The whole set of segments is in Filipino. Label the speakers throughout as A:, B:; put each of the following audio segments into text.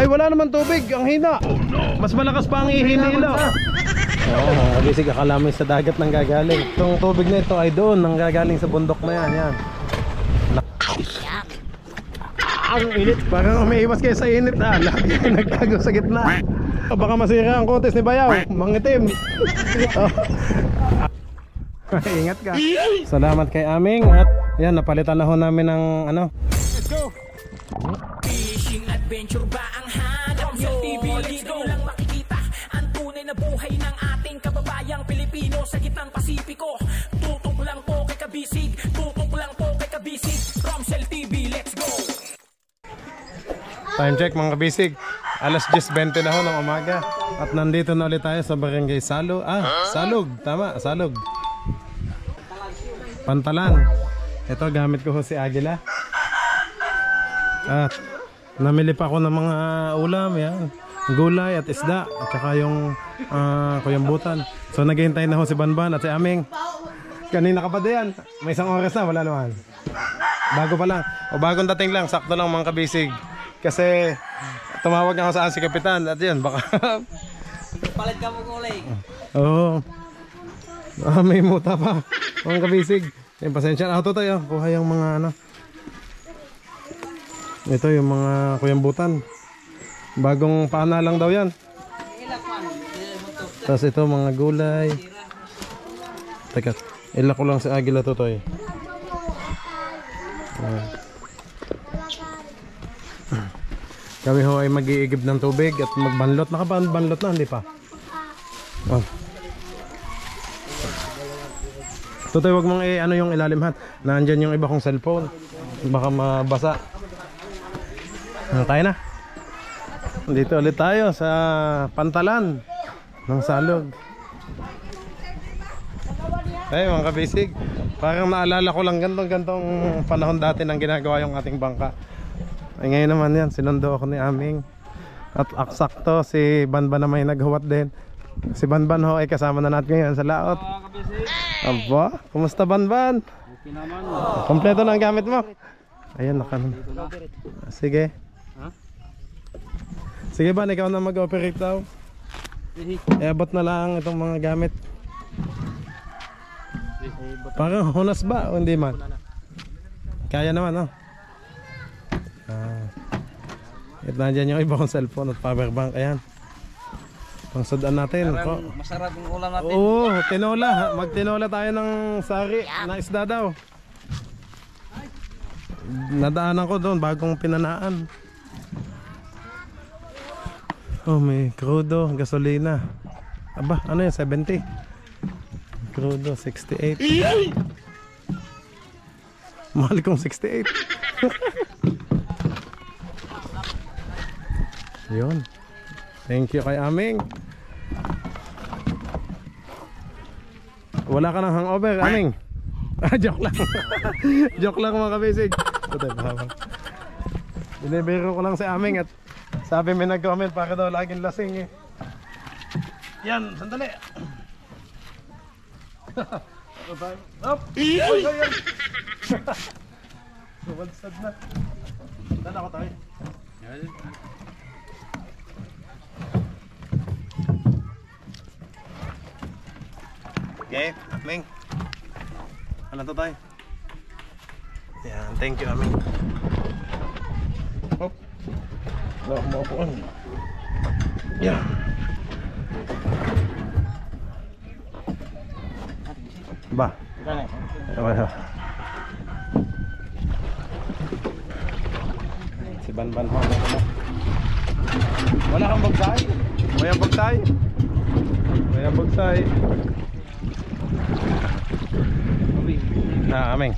A: Ay, wala naman tubig, ang hina. Mas malakas pa ang ihi nila. Oo, mga kabisig, akala mo sa dagat nang gagaling. Itong tubig na ito ay doon nang gagaling sa bundok na yan. Yan. Ang init. Parang umiiwas kayo sa init. Lagi nagtago sa gitna. Baka masira ang kotes ni Bayaw. Mangitim. Ingat ka. Salamat kay Aming. At yan, napalitan na ho namin ng ano. Let's go.
B: Fishing adventure ba ang hanap nyo? Dito lang makikita ang tunay na buhay ng ating kababayang Pilipino sa gitnang Pasipiko. Tutok lang po kay Kabisig. Tutok lang po kay Kabisig. Romsel TV, let's go.
A: Time check mga kabisig, alas 10:20 na ho ng umaga. At nandito na ulit tayo sa barangay Salog. Salog, tama, Salog. Pantalan. Ito gamit ko ho si Agila. At namili pa ako ng mga ulam yan, gulay at isda. At saka yung kuyambutan. So naghihintay na ho si Banban at si Aming. Kanina ka pa diyan, may isang oras na, wala naman. Bago pa lang, o bagong dating lang, sakto lang mga kabisig. Kasi tumawag nga ako sa si Kapitan at yun, baka
C: palit ka mo kulay.
A: Oo. May muta pa mga kabisig. Yung pasensya na ito tayo. Kuha yung mga ano. Ito yung mga kuyambutan. Bagong paana lang daw yan. Tapos ito mga gulay. Teka, ilak ko lang sa Agila to toy. Kami ho ay mag-iigib ng tubig at magbanlot. Nakabanlot na, hindi pa. Oh. Tutoy, wag mong ano yung ilalim hat. Nandyan yung iba kong cellphone. Baka mabasa. Tayo na. Dito ulit tayo sa pantalan ng Salog. Ay mga kabisig, parang naalala ko lang gantong panahon dati nang ginagawa yung ating bangka. Ay ngayon naman yan, sinundo ako ni Aming. At aksakto si Banban na may naghuwat din. Si Banban ho ay kasama na natin ngayon sa laot. Aba, kumusta Banban?
C: Okay naman.
A: Kompleto na ang gamit mo? Ayan, nakanon. Sige. Sige ba, ikaw na mag-operate daw. Iabot na lang itong mga gamit. Parang hunas ba o hindi man? Kaya naman, no? Ito na dyan yung iba kong cellphone at power bank. Ayan, pangsudan natin.
C: Masarap yung ulam natin.
A: Oo, tinola. Magtinola tayo ng sari na isda daw. Nadaanan ko doon, bagong pinanaan. Oh, may crudo, gasolina. Aba, ano yun, 70. Crudo, 68. Mahal kong 68. Yun. Thank you kay Aming. Wala ka ng hangover, Aming? Joke lang. Joke lang mga kabisig. Binibiro ko lang si Aming at sabi may nag-comment para daw laging lasing eh. Yan, sandali. Up! Ayan! Sumadsad na. Dala ko tayo. Okay, Aming. Ano to tayo? Yan, thank you Aming. Hop. Wala akong maupuan. Yan. Ba? Wala. Si Banban ho. Wala kang bagsay? May bagsay? May bagsay. Aming.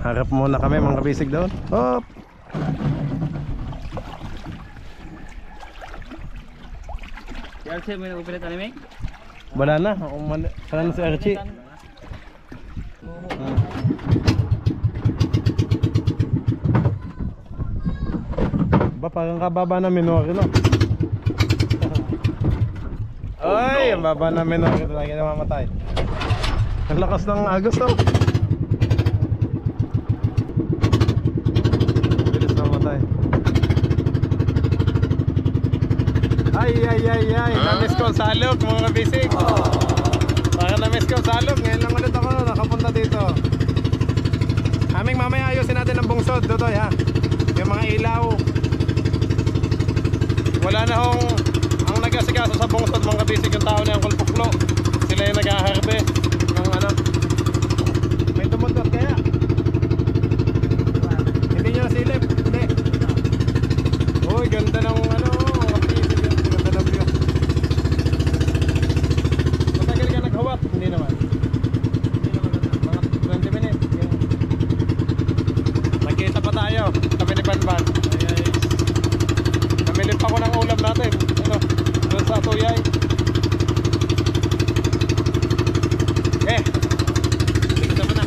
A: Harap muna kami mga kabisig doon. Hop.
C: Si Archie may nag-operate Aming?
A: Wala na. Wala na si Archie. Ba, parang kababa na minori, no? Ay, ang baba na minori. Lagi na mamatay. Ang lakas ng agos, no? Bilis na mamatay. Ay. Na-miss ko ang salog, mga kabisig. Baka na-miss ko ang salog. Ngayon lang ulit ako nakapunta dito. Aming mamaya ayusin natin ang bungsod, Dodoy, ha? Yung mga ilaw. Wala na hong ang nag-asikaso sa bungsod, mga kabisig, yung tao na yung kulpuklo. Sila yung nag-aharbe ng ano. May dumundot kaya? Hindi nyo nasilip? Hindi. Uy, ganda ng ano, kabisig. Ganda ng view. Matagal ka naghawat? Hindi naman. Mga 20 minutes. Nagkita pa tayo, kami ni Banban. Namili pa ko ng ulam natin. Ano, doon sa Tuyay. Tignan mo na.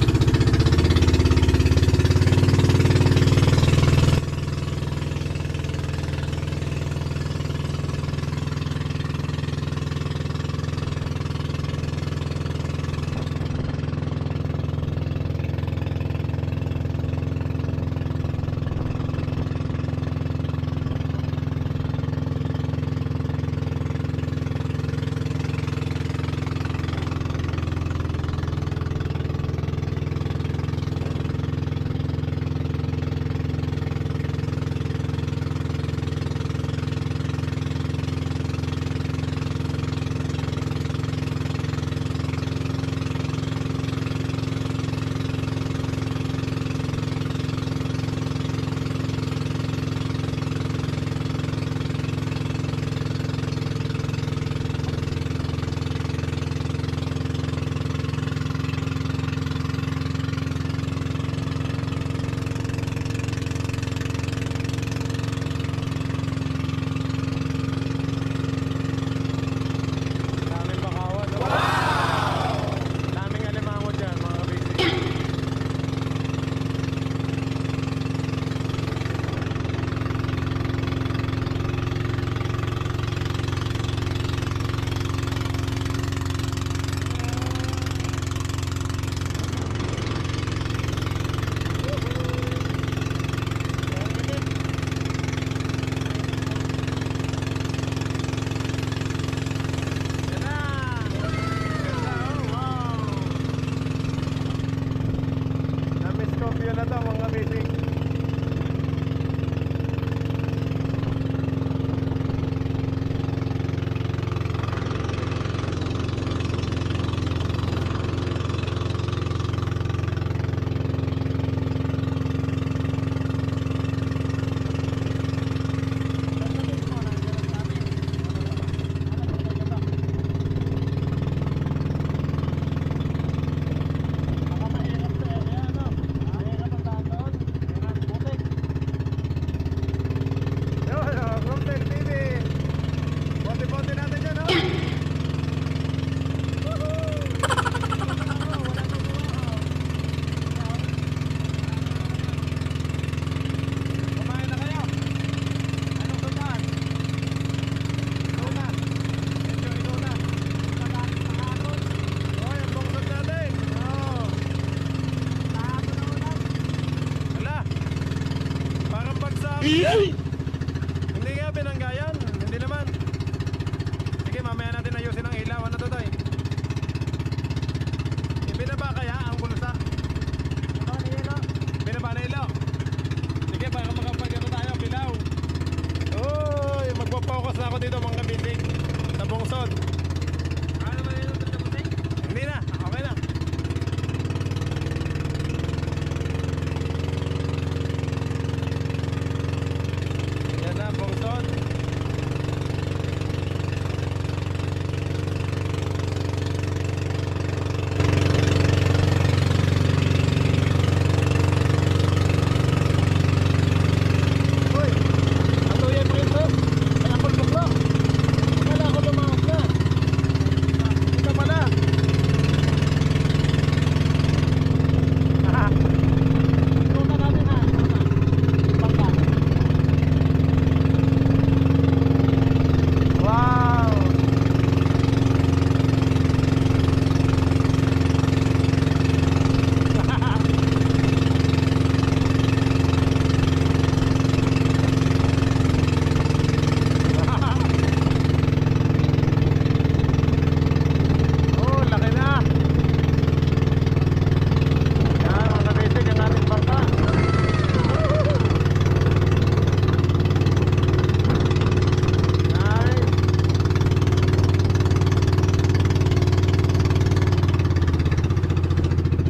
A: Hindi kaya pinanggayan? Hindi naman. Sige, mamaya natin ayusin ang ilaw. Ano to, Toy? Binaba kaya ang bulsa? Binaba na ilaw. Sige, para makapag-ano tayo, pilaw. Uy, magpo-focus na ako dito, mga kabisig. Sa bungsod.
C: Ano ba yun?
A: Hindi na, okay na. Yan na, bungsod. Uy, atuloy pa rin to. Kaya ako lumlo. Wala ako lumahok na. Ito pala.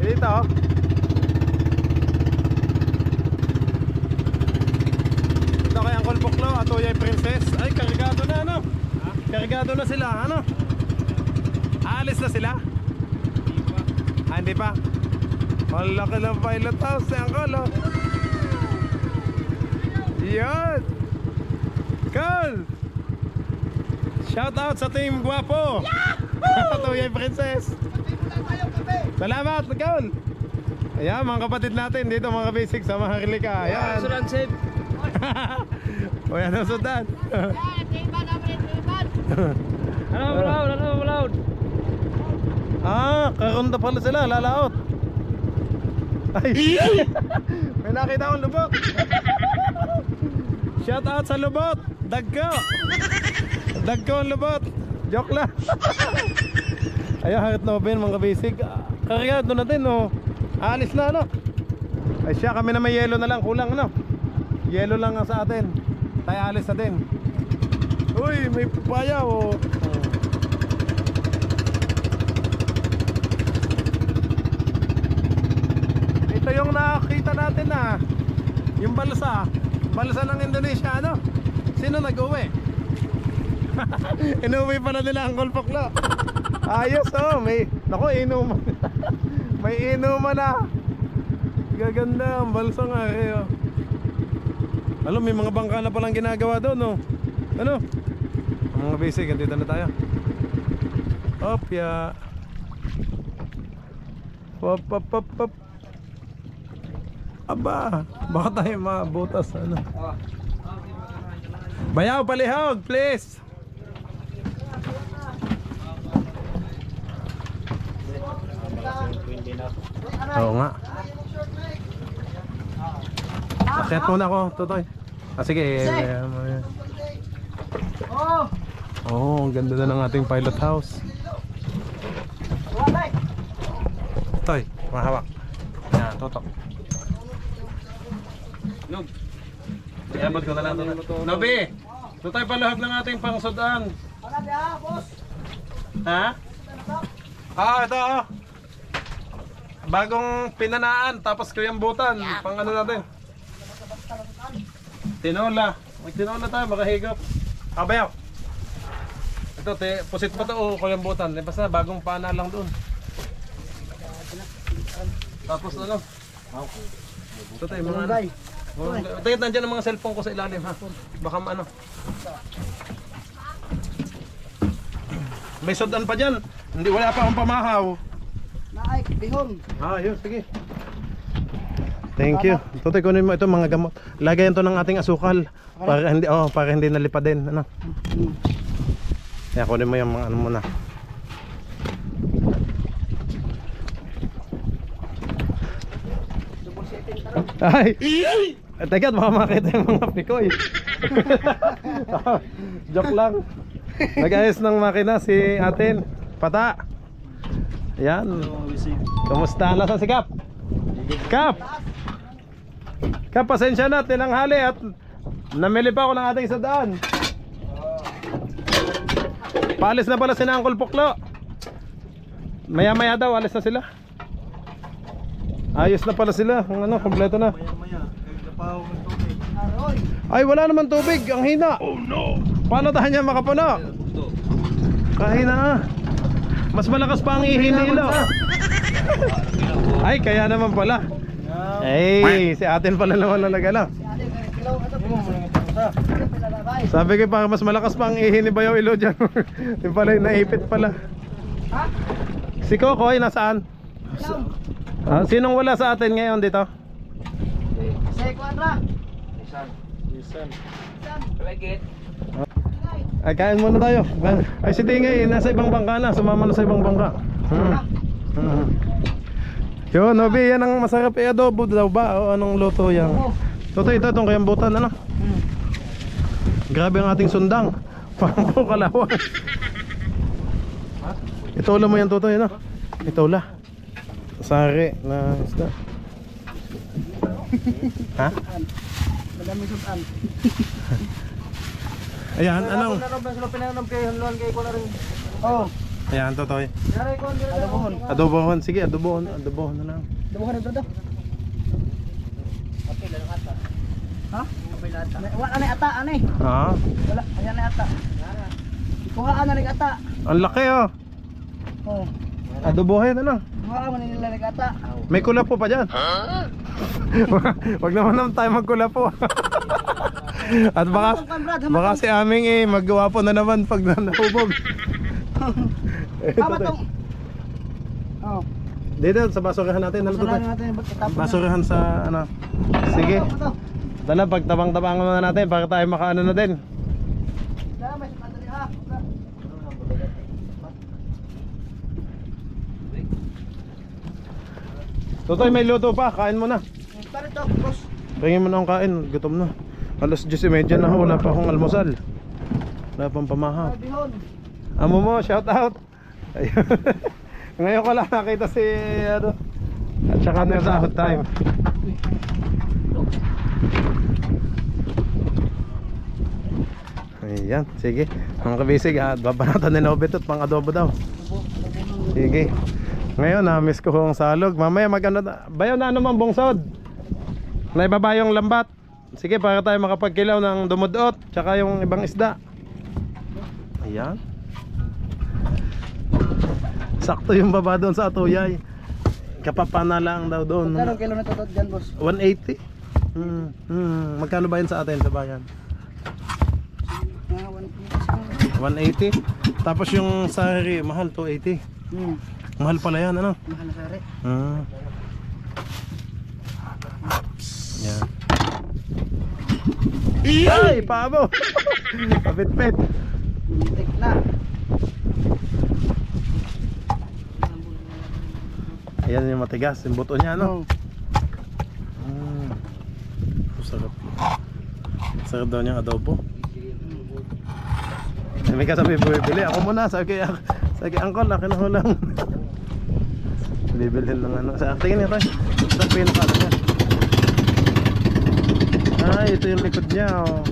A: Dito oh. Ito kay Uncle Puklo at Oyay Princess. Ay, kargado na ano? Kargado na sila, ano? Aalis na sila? Hindi pa. Malaki ng pilot house si Uncle oh. Yan. Cool. Shout out sa Team Guapo. At Oyay Princess. Salamat, Cool. Ayan, mga kapatid natin dito, mga basic sa Maharlika. Ayan.
C: Sulan save.
A: O yan ang sudan.
C: Ano loud? Ano loud?
A: Ah, karonda pala sila, lalaot. Ay. May nakita akong lubot. Shout out sa lubot. Dagko. Dagko ang lubot. Joke lang. Ayan, Heart Noven, mga basic. Kargado na din, no. Aalis na, no. Ay siya, kami na may yelo na lang. Kulang, no. Yelo lang ang sa atin. Tayo alis na din. Uy, may papaya, oh. Ito yung nakakita natin na yung balsa. Balsa ng Indonesia, ano? Sino nag-uwi? Inuwi pa na nila ang Golpoklo. Ayos, oh. May, naku, inuman. May inuman na. Gaganda ang balsa nga, eh, oh. Alam, may mga bangka na palang ginagawa doon, no? Ano? Ang mga basic, dito na tayo. Opya. Pop, pop, pop, pop. Aba, baka tayo mabutas, ano? Bayaw, palihog, please. Oo nga. Akyat muna ako, Totoy. Ah, sige. Oh, ang ganda na ng ating pilot house. Toy, mahawak. Yan, Totok. Nog. Iabot ko na lang ito. Nobi! Totoy, palahag ng ating pangsudan. Ha? Ah, ito oh. Bagong pinanaan, tapos kuyambutan. Pang ano natin? Tinola. Mag-tinola tayo, makahigop. Bayaw. Ito, pusit pa ito o kuyambutan. Basta bagong pana lang doon. Tapos ano? Ito tayo, mga ano. Ito, nandiyan ang mga cellphone ko sa ilalim, ha? Baka ano. May sudan pa dyan. Hindi, wala pa akong pamahaw.
D: Naay, bihon.
A: Ah, yun, sige. Thank you. Tutoy, kunin mo ito mga gamot. Lagayan to ng ating asukal para hindi nalipad din, ano. Kaya kunin mo yung mga ano muna. Ay! Teka, baka makita yung mga pikoy. Joke lang. Nag-ayos ng makina si atin Pata. Ayan. Kamusta na sa si Kap? Kap! Kap, pasensya na, tinanghali at namili pa ako ng ating sadaan. Paalis na pala si Uncle Puklo. Maya maya daw, alis na sila. Ayos na pala sila, ang ano, kompleto na. Ay, wala naman tubig, ang hina. Oh no. Paano tayo niya makapuno? Kahina. Mas malakas pa ang ihinilo. Ay, kaya naman pala. Ay, si atin pala naman na nag-ano. Sabi ko pa, mas malakas pa ang ihi ni Bayaw Ilo dyan. Yung pala yung naipit pala. Si Kokoy, nasaan? Sinong wala sa atin ngayon dito?
D: Say Quadra.
A: Ay, kain muna tayo. Ay, si Tingay, nasa ibang bangka na. Sumama na sa ibang bangka. Yo, Nobi, yan ang masarap adobo daw ba? O anong luto yan? Toto, ito itong kayambutan, ano? Grabe ang ating sundang. Parang po kalawan. Itola mo yan, Toto, yan, no? Itola. Sari na isda. Ha?
D: Madami sudan.
A: Ayan, anong?
D: Naroon ba sila pinanam kay Hunluan kay ko na rin. Oh.
A: Ayan, Totoy.
D: Adobohon.
A: Adobohon. Sige, adobohon. Adobohon na lang.
D: Adobohon na ito. Ha? Wala na ata, ano eh.
A: Ah,
D: Wala, ayan na ata. Kuhaan na ata.
A: ang laki oh.
D: Oh.
A: Adobohin na lang.
D: Kuhaan na nila ata.
A: May kulapo pa dyan. Wag naman tayo magkulapo. At baka si Aming maggawa po na naman pag nahubog.
D: Tama tong. Oh.
A: Dito sa basurahan natin. Ano to?
D: Sarahan natin tapos.
A: Basurahan sa ano. Sige. Dala, pagtabang-tabangan muna natin para tayo makaano na din.
D: Dala, may sandali ha.
A: Totoy, may luto pa. Kain mo na.
D: Tara to, boss.
A: Pahingin mo na akong kain. Gutom na. Alas 10:30 na. Wala pa akong almusal. Wala pang pamahaw.
D: Bihon.
A: Amo mo, shout out. Ayun. Ngayon ko lang nakita si ano. At saka na sa hot time. Ayan, sige. Mga kabisig, babanatan ni Nobit at pang adobo daw. Sige. Ngayon, miss ko yung salog. Mamaya magano bayaw na naman bungsod. Naibaba yung lambat. Sige, para tayo makapagkilaw ng dumudot tsaka yung ibang isda. Ayan. Sakto yung baba doon sa Atuyay. Kapapana lang daw doon.
D: Magkano kilo na to dyan, boss?
A: 180. Magkano ba yun sa atin sa bayan? 180. Tapos yung sari, mahal 280. Mahal pala yan, ano?
D: Mahal na sari.
A: Yan. Ay, pabo. Kapit-pit.
D: Tik na.
A: Ayan yung matigas, yung buto niya, ano? Sarap. Sarap daw niyang adobo. May kasabi bumibili. Ako muna, sabi kay Uncle, akin ako lang. Bibilhin ng ano. Tingin niya tayo. Sa pinakala niya. Ay, ito yung likod niya, oh.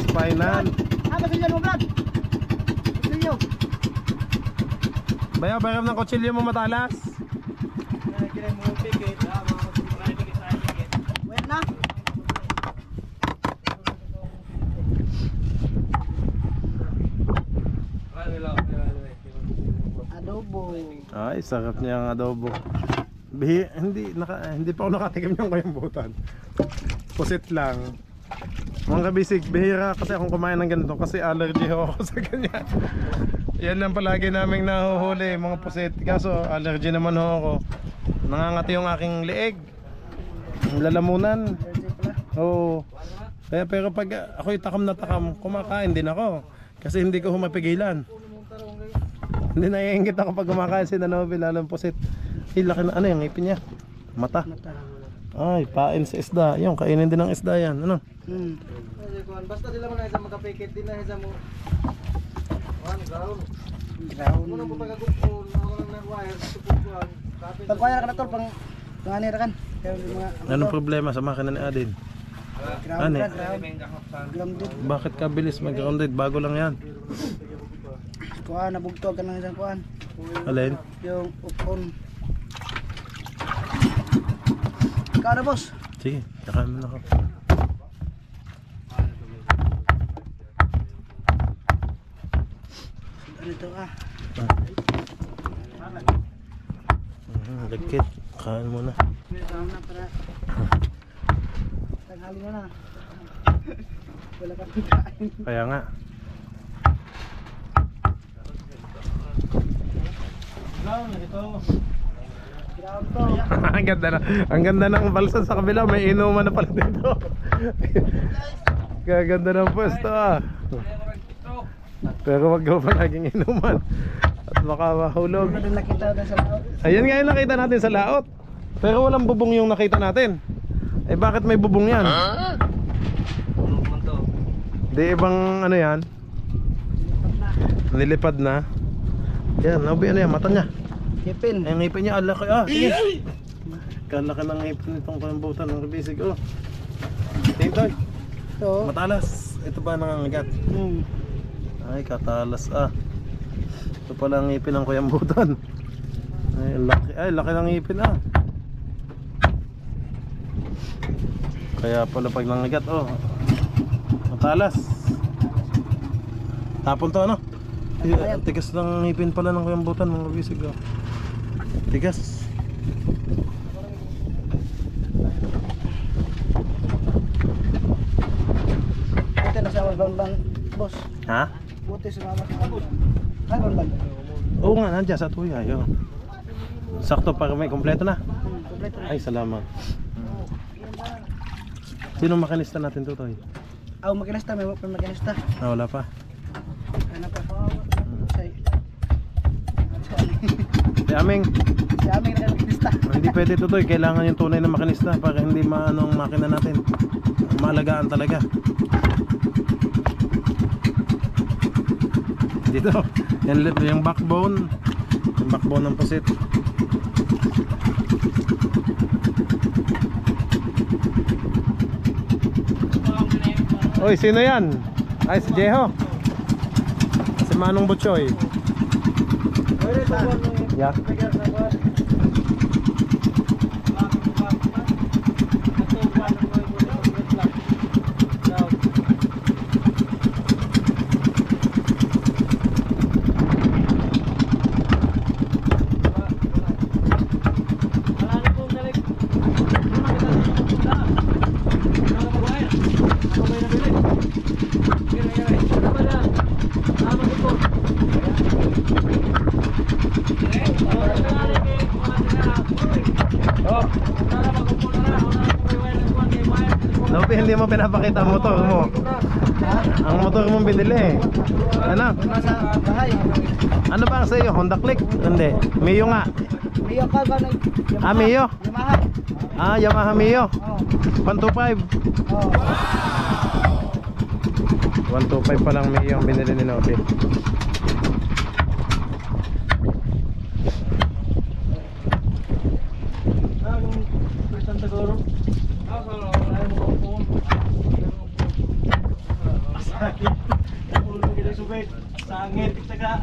A: Spinal.
D: Basilyo mo, Brad. Basilyo.
A: Bayaw, bayram ng kutsilyo mo matalas.
D: Wait na. Adobo.
A: Ay, sarap niya ang adobo. Hindi pa ako nakatikim yung kayambutan. Pusit lang. Mga kabisig, bihira kasi akong kumain ng ganito kasi allergy ho ako sa ganyan. Yan lang palagi naming nahuhuli, mga pusit. Kaso allergy naman ho ako. Nangangati yung aking leeg. Lalamunan. Oo. Pero pag ako'y takam na takam, kumakain din ako. Kasi hindi ko mapigilan. Hindi naiingit ako pag kumakain si Nanobi, lalong pusit. Laki na ano yung ngipin niya. Mata. Ay, pain sa isda. Yung kainin din ng isda yan. Ano?
D: Basta di naman na isa makapikit din na isa mo. Ground. Muna po pagkagupon, ako lang na-wire, tupukuan. Pag-wire ka na tol, pang anira kan.
A: Anong problema sa makina ni Adin?
D: Ground.
A: Bakit ka bilis mag-grounded? Bago lang yan.
D: Kuhan, nabugtog ka ng isang kuhan.
A: Alin?
D: Yung upon. Ikaw na, boss.
A: Sige, kakain mo na ako.
D: Ano ito ah?
A: Lagkit, kain mo na.
D: Tama na para. Tanghali na na. Wala ka kain.
A: Kaya nga. Ang ganda ng balsa sa kabila, may inuman na pala dito. Gaganda ng pwesto ah. Pero wag daw palaging inuman at baka mahulog.
D: Ano din nakita doon sa laot?
A: Ayan nga yung nakita natin sa laot. Pero walang bubong yung nakita natin. Eh bakit may bubong yan? Di ibang ano yan? Nilipad na. Yan, nabi ano yan, mata niya.
D: Kipin.
A: Ay, ngipin niya, alaki ah. Sige. Kalaki ng ngipin nitong kambutan ng kabisig. Oh. Tingtoy.
D: Ito.
A: Matalas. Ito ba nangangagat? Ay, katalas ah. Ito pala ang ngipin ng Kuyang Butan. Ay, laki ng ngipin ah. Kaya pala pag nangigat, oh, matalas. Tapon to ano? Tigas ng ngipin pala ng Kuyang Butan, mga kabisig oh. Tigas.
D: Buti na sa Banban, boss.
A: Ha?
D: Buti sa mama sa Banban. Ay, Banban.
A: Oo nga, nandiyan sa tuya yun. Sakto para may kompleto na.
D: Kompleto na.
A: Ay, salamat. Sino makinista natin to, Toy?
D: Makinista, may makinista.
A: Ah, wala pa.
D: Ano pa? Say.
A: Si Aming,
D: Si Aming na makinista.
A: hindi pwede to, Toy. Kailangan yung tunay na makinista para hindi maano ang makina natin. Maalagaan talaga. Dito, yung backbone. Yung backbone ng pusit. Oy, sino yan? Ay, si Jeho. Si Manong Butchoy. Yeah. Lopi, hindi mo pinapakita ang motor mo. Ang motor mong binili. Ano?
D: Nasa bahay.
A: Ano ba ang sa'yo? Honda Click? Hindi. Mio nga.
D: Mio ka ba?
A: Ah, Mio?
D: Yamaha.
A: Ah, Yamaha Mio.
D: Oo.
A: 125.
D: Oo.
A: 125 pa lang Mio ang binili ni Lopi.
D: Sangit, taga.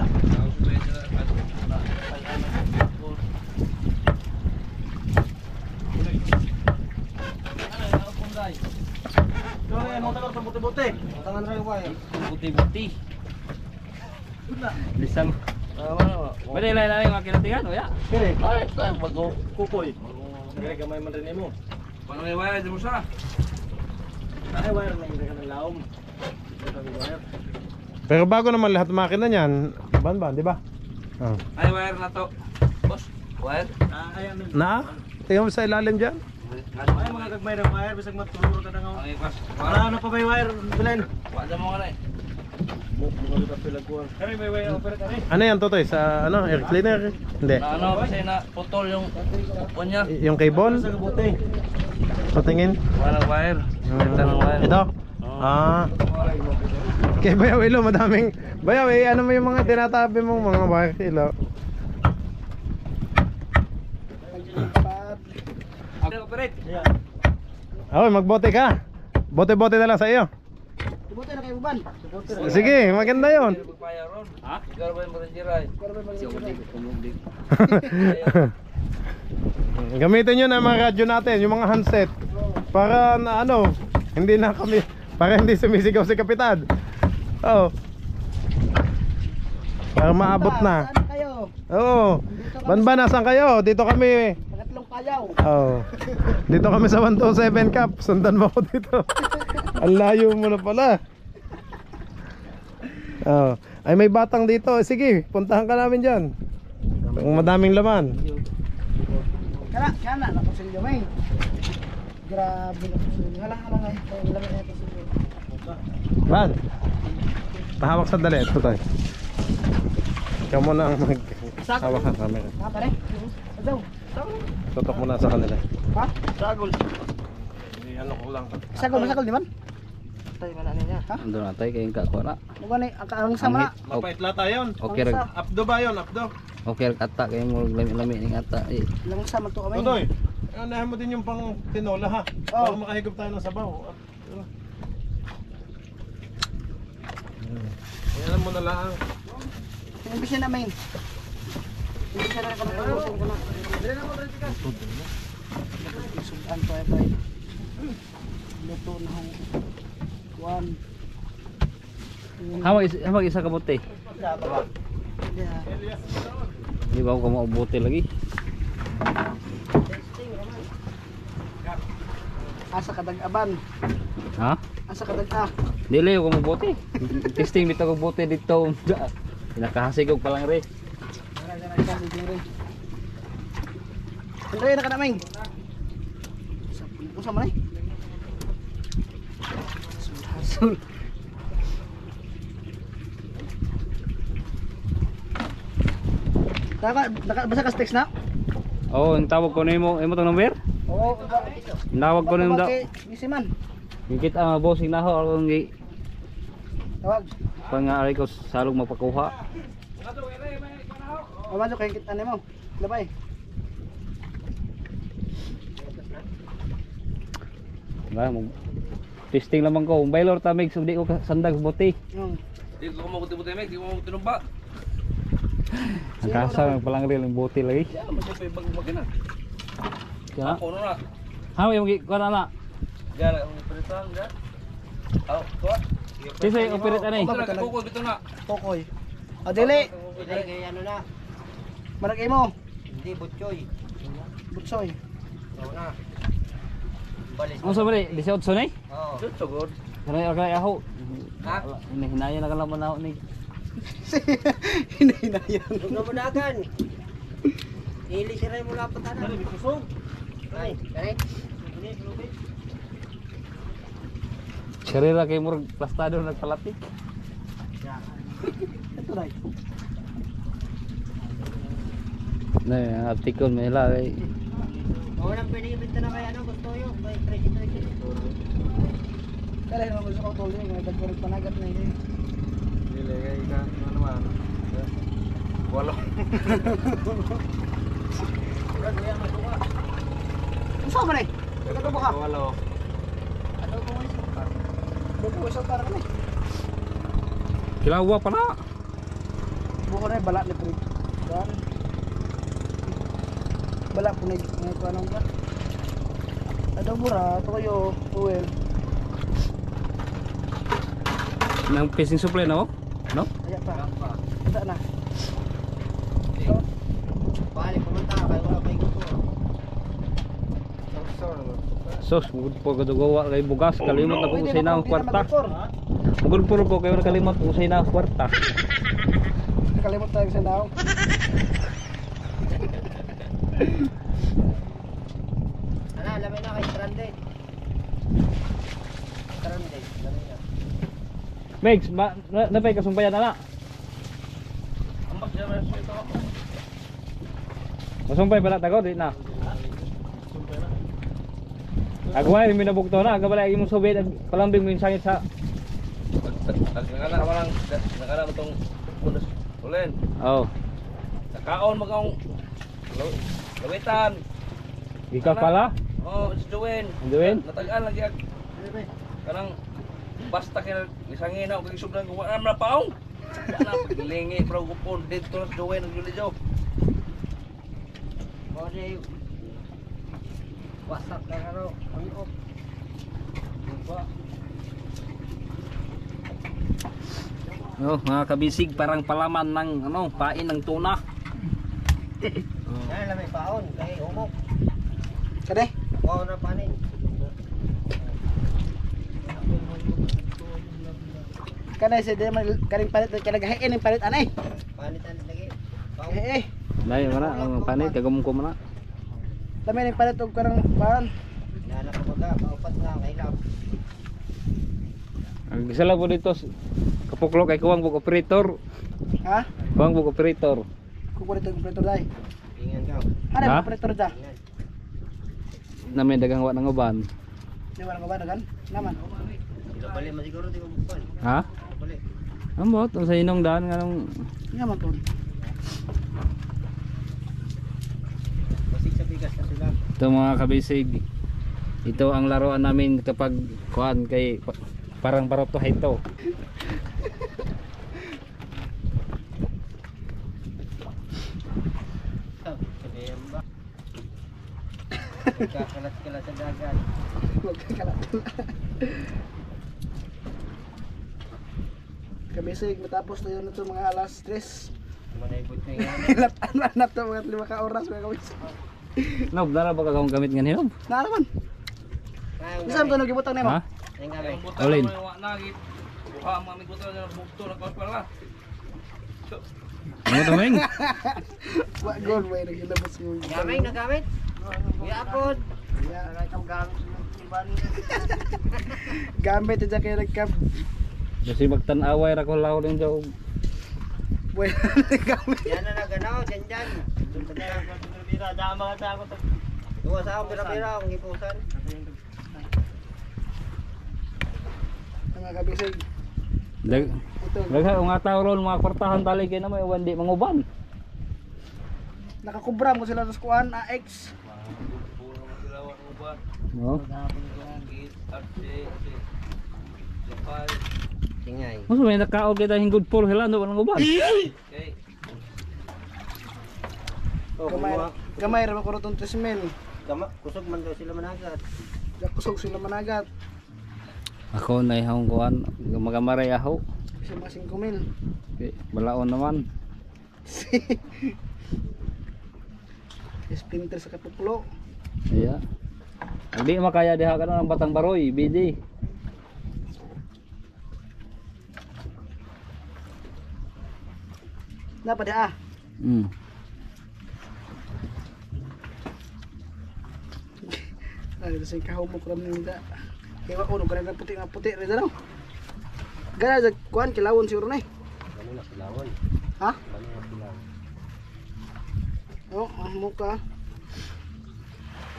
C: Buti-buti. Lisang. Pwede lain-lain mga kinatigan, o ya? Ay, kukoy. Kaya gamay man rin mo. Paano may wire mo siya? Ay, wire na hindi ka ng laom.
A: Pero bago naman lahat makina niyan, ban, di ba? Oh.
C: Ay, wire na to. Boss, wire?
A: Na? Tingnan mo sa ilalim dyan.
D: Ay, mga gagmay ng wire, bisag matuluro ka na nga.
C: Ay, pas.
D: Wala na pa may wire, Bilen.
C: Wala mo ka na eh. Kami may wire opera ka rin.
A: Ano yan, Totoy? Sa ano? Air cleaner? Hindi.
C: Na ano kasi na putol yung upon niya.
A: Yung cable? Patingin.
C: Wala wire. Ganda ng wire.
A: Ito? Ah. Kay Bayaw Ilo, madaming. Bayaw, ano mo yung mga tinatabi mong mga wire ilo?
C: Operate.
A: Oh, magbote ka. Bote-bote na lang sa iyo.
D: Buti na kayo, Ban.
A: Sige, maganda yon.
C: Ha? Ikaw ba yung maranjiray?
A: Gamitin nyo na mga radyo natin, yung mga handset. Para na ano, hindi na kami, para hindi sumisigaw si Kapitan. Oo. Para maabot na.
D: Saan kayo?
A: Oo. Banban, nasan kayo? Dito kami.
D: Pangatlong payaw.
A: Oo. Dito kami sa 127 Cup. Sundan mo ako dito. Ang layo mo na pala. Oo. Ay, may batang dito. Sige, puntahan ka namin dyan. Ang madaming laman.
D: Kana, nakusilyo may. Grabe na kusilyo. Halang-halang ay. Lamig na kusilyo.
A: Ban, pahawak sa dali. Ito tayo. Ikaw muna ang mag-hawak sa camera.
D: Ha, pare? Adaw.
A: Tutok muna sa kanila.
D: Ha?
C: Sagol.
A: Ano ko lang.
D: Sagol, di man?
C: Tay man ani niya.
D: Ha?
C: Ando na tay kay ka ko na.
D: Ano ni ang sama na?
A: Mapait lata yun.
C: Okay ra.
A: Apdo ba yun? Apdo.
C: Okay ra kata kay mo lami-lami ning ata. Eh.
D: Lang sama to kami.
A: Tutoy, unahin mo din yung pang tinola ha. Para makahigop tayo ng sabaw. Ayan mo na lang.
D: Imbis na main. Imbis na ka na ko na. Sudan pa pa. Luto na ho. Kuan.
C: Hamag isa ka bote. Di ba ako maubote lagi?
D: Asa kadag-aban.
C: Ha?
D: Asa kadag-a.
C: Dili ako mabote. Testing dito ko bote dito. Pinakahasig ko pa lang re.
D: Andre na ka naming. Usa man ay. Sul. Basa ka text na?
C: Oh, ang tawag ko nimo, imo tong number?
D: Oo,
C: Nawag ko nimo daw.
D: Bisi man.
C: Gikit ang bossing na ho akong gi
D: Tawag.
C: pangaari ko salog magpakuha.
D: O man kay kit ano mo. Labay.
C: Ba mo testing lamang ko. Baylor tamig so di ko sandag bote.
E: Di ko mabuti-buti mek, di ko mabuti numba.
C: Ang kasar ng palang real ng bote lagi.
E: Ya, masya pa ibang magana.
C: Kaya
E: Ako na.
C: ha yung gi ko na.
E: Gara ang peritan ga. Aw, tuwa.
C: Kasi operate ani.
E: Ito na kuko bito na.
D: Pokoy. O dili.
F: Hindi, kaya ano na,
D: Maragay mo.
F: hindi butchoy.
D: Butsoy.
F: Oo na. Balis.
C: Ano sa bali? 18 nay?
F: Oo.
E: Sugod.
C: Kanay kay ako.
F: Ha?
C: Hinaya na kalaman na ako ni.
D: Hinahinayan.
F: Huwag na munagan. Ili si Ray mula patana. Ay, kare?
C: Sarira kay murag plastado nagpalatik.
D: Ito dai.
C: Na article may lagay.
F: Oo na pwede ibenta na kaya ano, gusto yun. May 30.
D: Kaya naman gusto ko tuloy ng dagdag panagat na ini.
E: Dili kay ka ano man. Walo.
D: Usa man ay. Kada buka.
E: Walo.
D: Buko sa para kami.
C: Kilawa pa na.
D: Buko na bala ni Prig. Dan. Bala po na ng kanang ba. Ada mura, toyo, oil.
C: Nang fishing supply na oh. No?
D: Aya pa. Ada na.
F: Balik, pumunta ka. Wala pa ikot ko.
C: Sos, mugod po gadugawa kay bugas kalimot na kung usay na ang kwarta. Mugod po ko kayo nakalimot kung usay na ang kwarta.
D: Nakalimot tayo sa daw.
F: Ano, lamay na kay Trande. Trande, lamay na.
C: Megs, napay kasumpayan na na.
E: Ambak siya mas ito.
C: Masumpay pala tago di na. Agway mi nabukto na, agabala imong subid ag palambing mo yung sangit sa.
E: Nagkana man nakana mo tong punas. Ulen.
C: Oh,
E: Nakaon magaong lawitan.
C: ikaw pala.
E: Oh, si Jowen.
C: Jowen?
E: Natagaan lagi ag kanang basta kay isangin na og isublan ko wala na paong. Wala paglingi pro ko pon dito sa Jowen ug Julio.
F: Bode, wasak na ano, ang op.
C: Oh, mga kabisig parang palaman ng ano, pain ng tuna.
F: Yan, lamay paon, kay umok.
D: Kade?
F: Oo na panin.
D: Kana sa di man karing palit kay nagahiin ng palit anay.
F: Panitan lagi. Paon.
C: Dai mana ang panit kagum ko mana.
D: Dami ning palit og karang pan.
F: Nana ka baga, paupat na kay lab.
C: Ang gisala po dito kapuklo kay kuwang bug operator.
D: Ha?
C: Kuwang bug operator.
D: Kukulit og operator dai.
F: Ingan ka.
D: Ano
C: Ha?
D: ang operator da?
F: Ingan.
C: Na may dagang wa ng uban.
D: Di wala ba dagan? Naman.
F: Bali man siguro di ko bukpan.
C: Ha?
F: Bali.
C: Ambot ang sa inong daan nga nung
D: Naman to.
F: Basig sa bigas na sila.
C: ito mga kabisig. Ito ang laruan namin kapag kuan kay parang baroto ito.
F: Kakalat-kalat sa dagat.
D: Magkakalat. Kabisig, matapos na yun ito mga alas 3.
F: Manaibot na yan.
D: Lataan na ito mga 5 ka oras mga kabisig.
C: Nob, dara ba kang gamit nga niyo?
D: Na naman. Isang ito nagibutang na mo?
C: Ha?
F: Ang gabi.
E: Ang buta
C: Olin.
E: naman yung nagit. Buha ang mamig buta na bukto na kawas pala.
C: Ano to, Ming?
D: Wag gold may nagilabas mo.
F: Gamay na gamit. Yapon.
D: Gamit ito kaya nagkab.
C: Kasi magtan-away ra ko law din daw.
D: Buhay gamit.
F: Yan na naganaw. Dyan. Duwa sa akong pira-pira. Ang ipusan.
D: Mga kabisig.
C: Dag
D: Ito.
C: Dagha nga tao ron mga kwartahan tali kay na may wandi manguban.
D: Nakakubram ko sila sa skuan. AX.
C: No?
F: Tingay.
C: Mas may nakaog kita hingud pol hila no manguban.
D: Gamay ra ko rotong tismen.
F: Kusog man daw sila managat.
D: Kusog sila managat.
C: Ako na ihang kuan magamaray aho.
D: Kasi mga 5,000.
C: Okay, balaon naman.
D: Splinter sa kapuplo.
C: Iya. Hindi makaya diha ka ng Batang Baroy, BD.
D: Napa dia ah. Ay, sa kahumok ram nila. Kaya ko no kanang puti nga puti ra daw. Gana sa kuan kilawon siguro na eh.
F: Ano na kilawon?
D: Ha?
F: Ano na kilawon?
D: Oh, muka.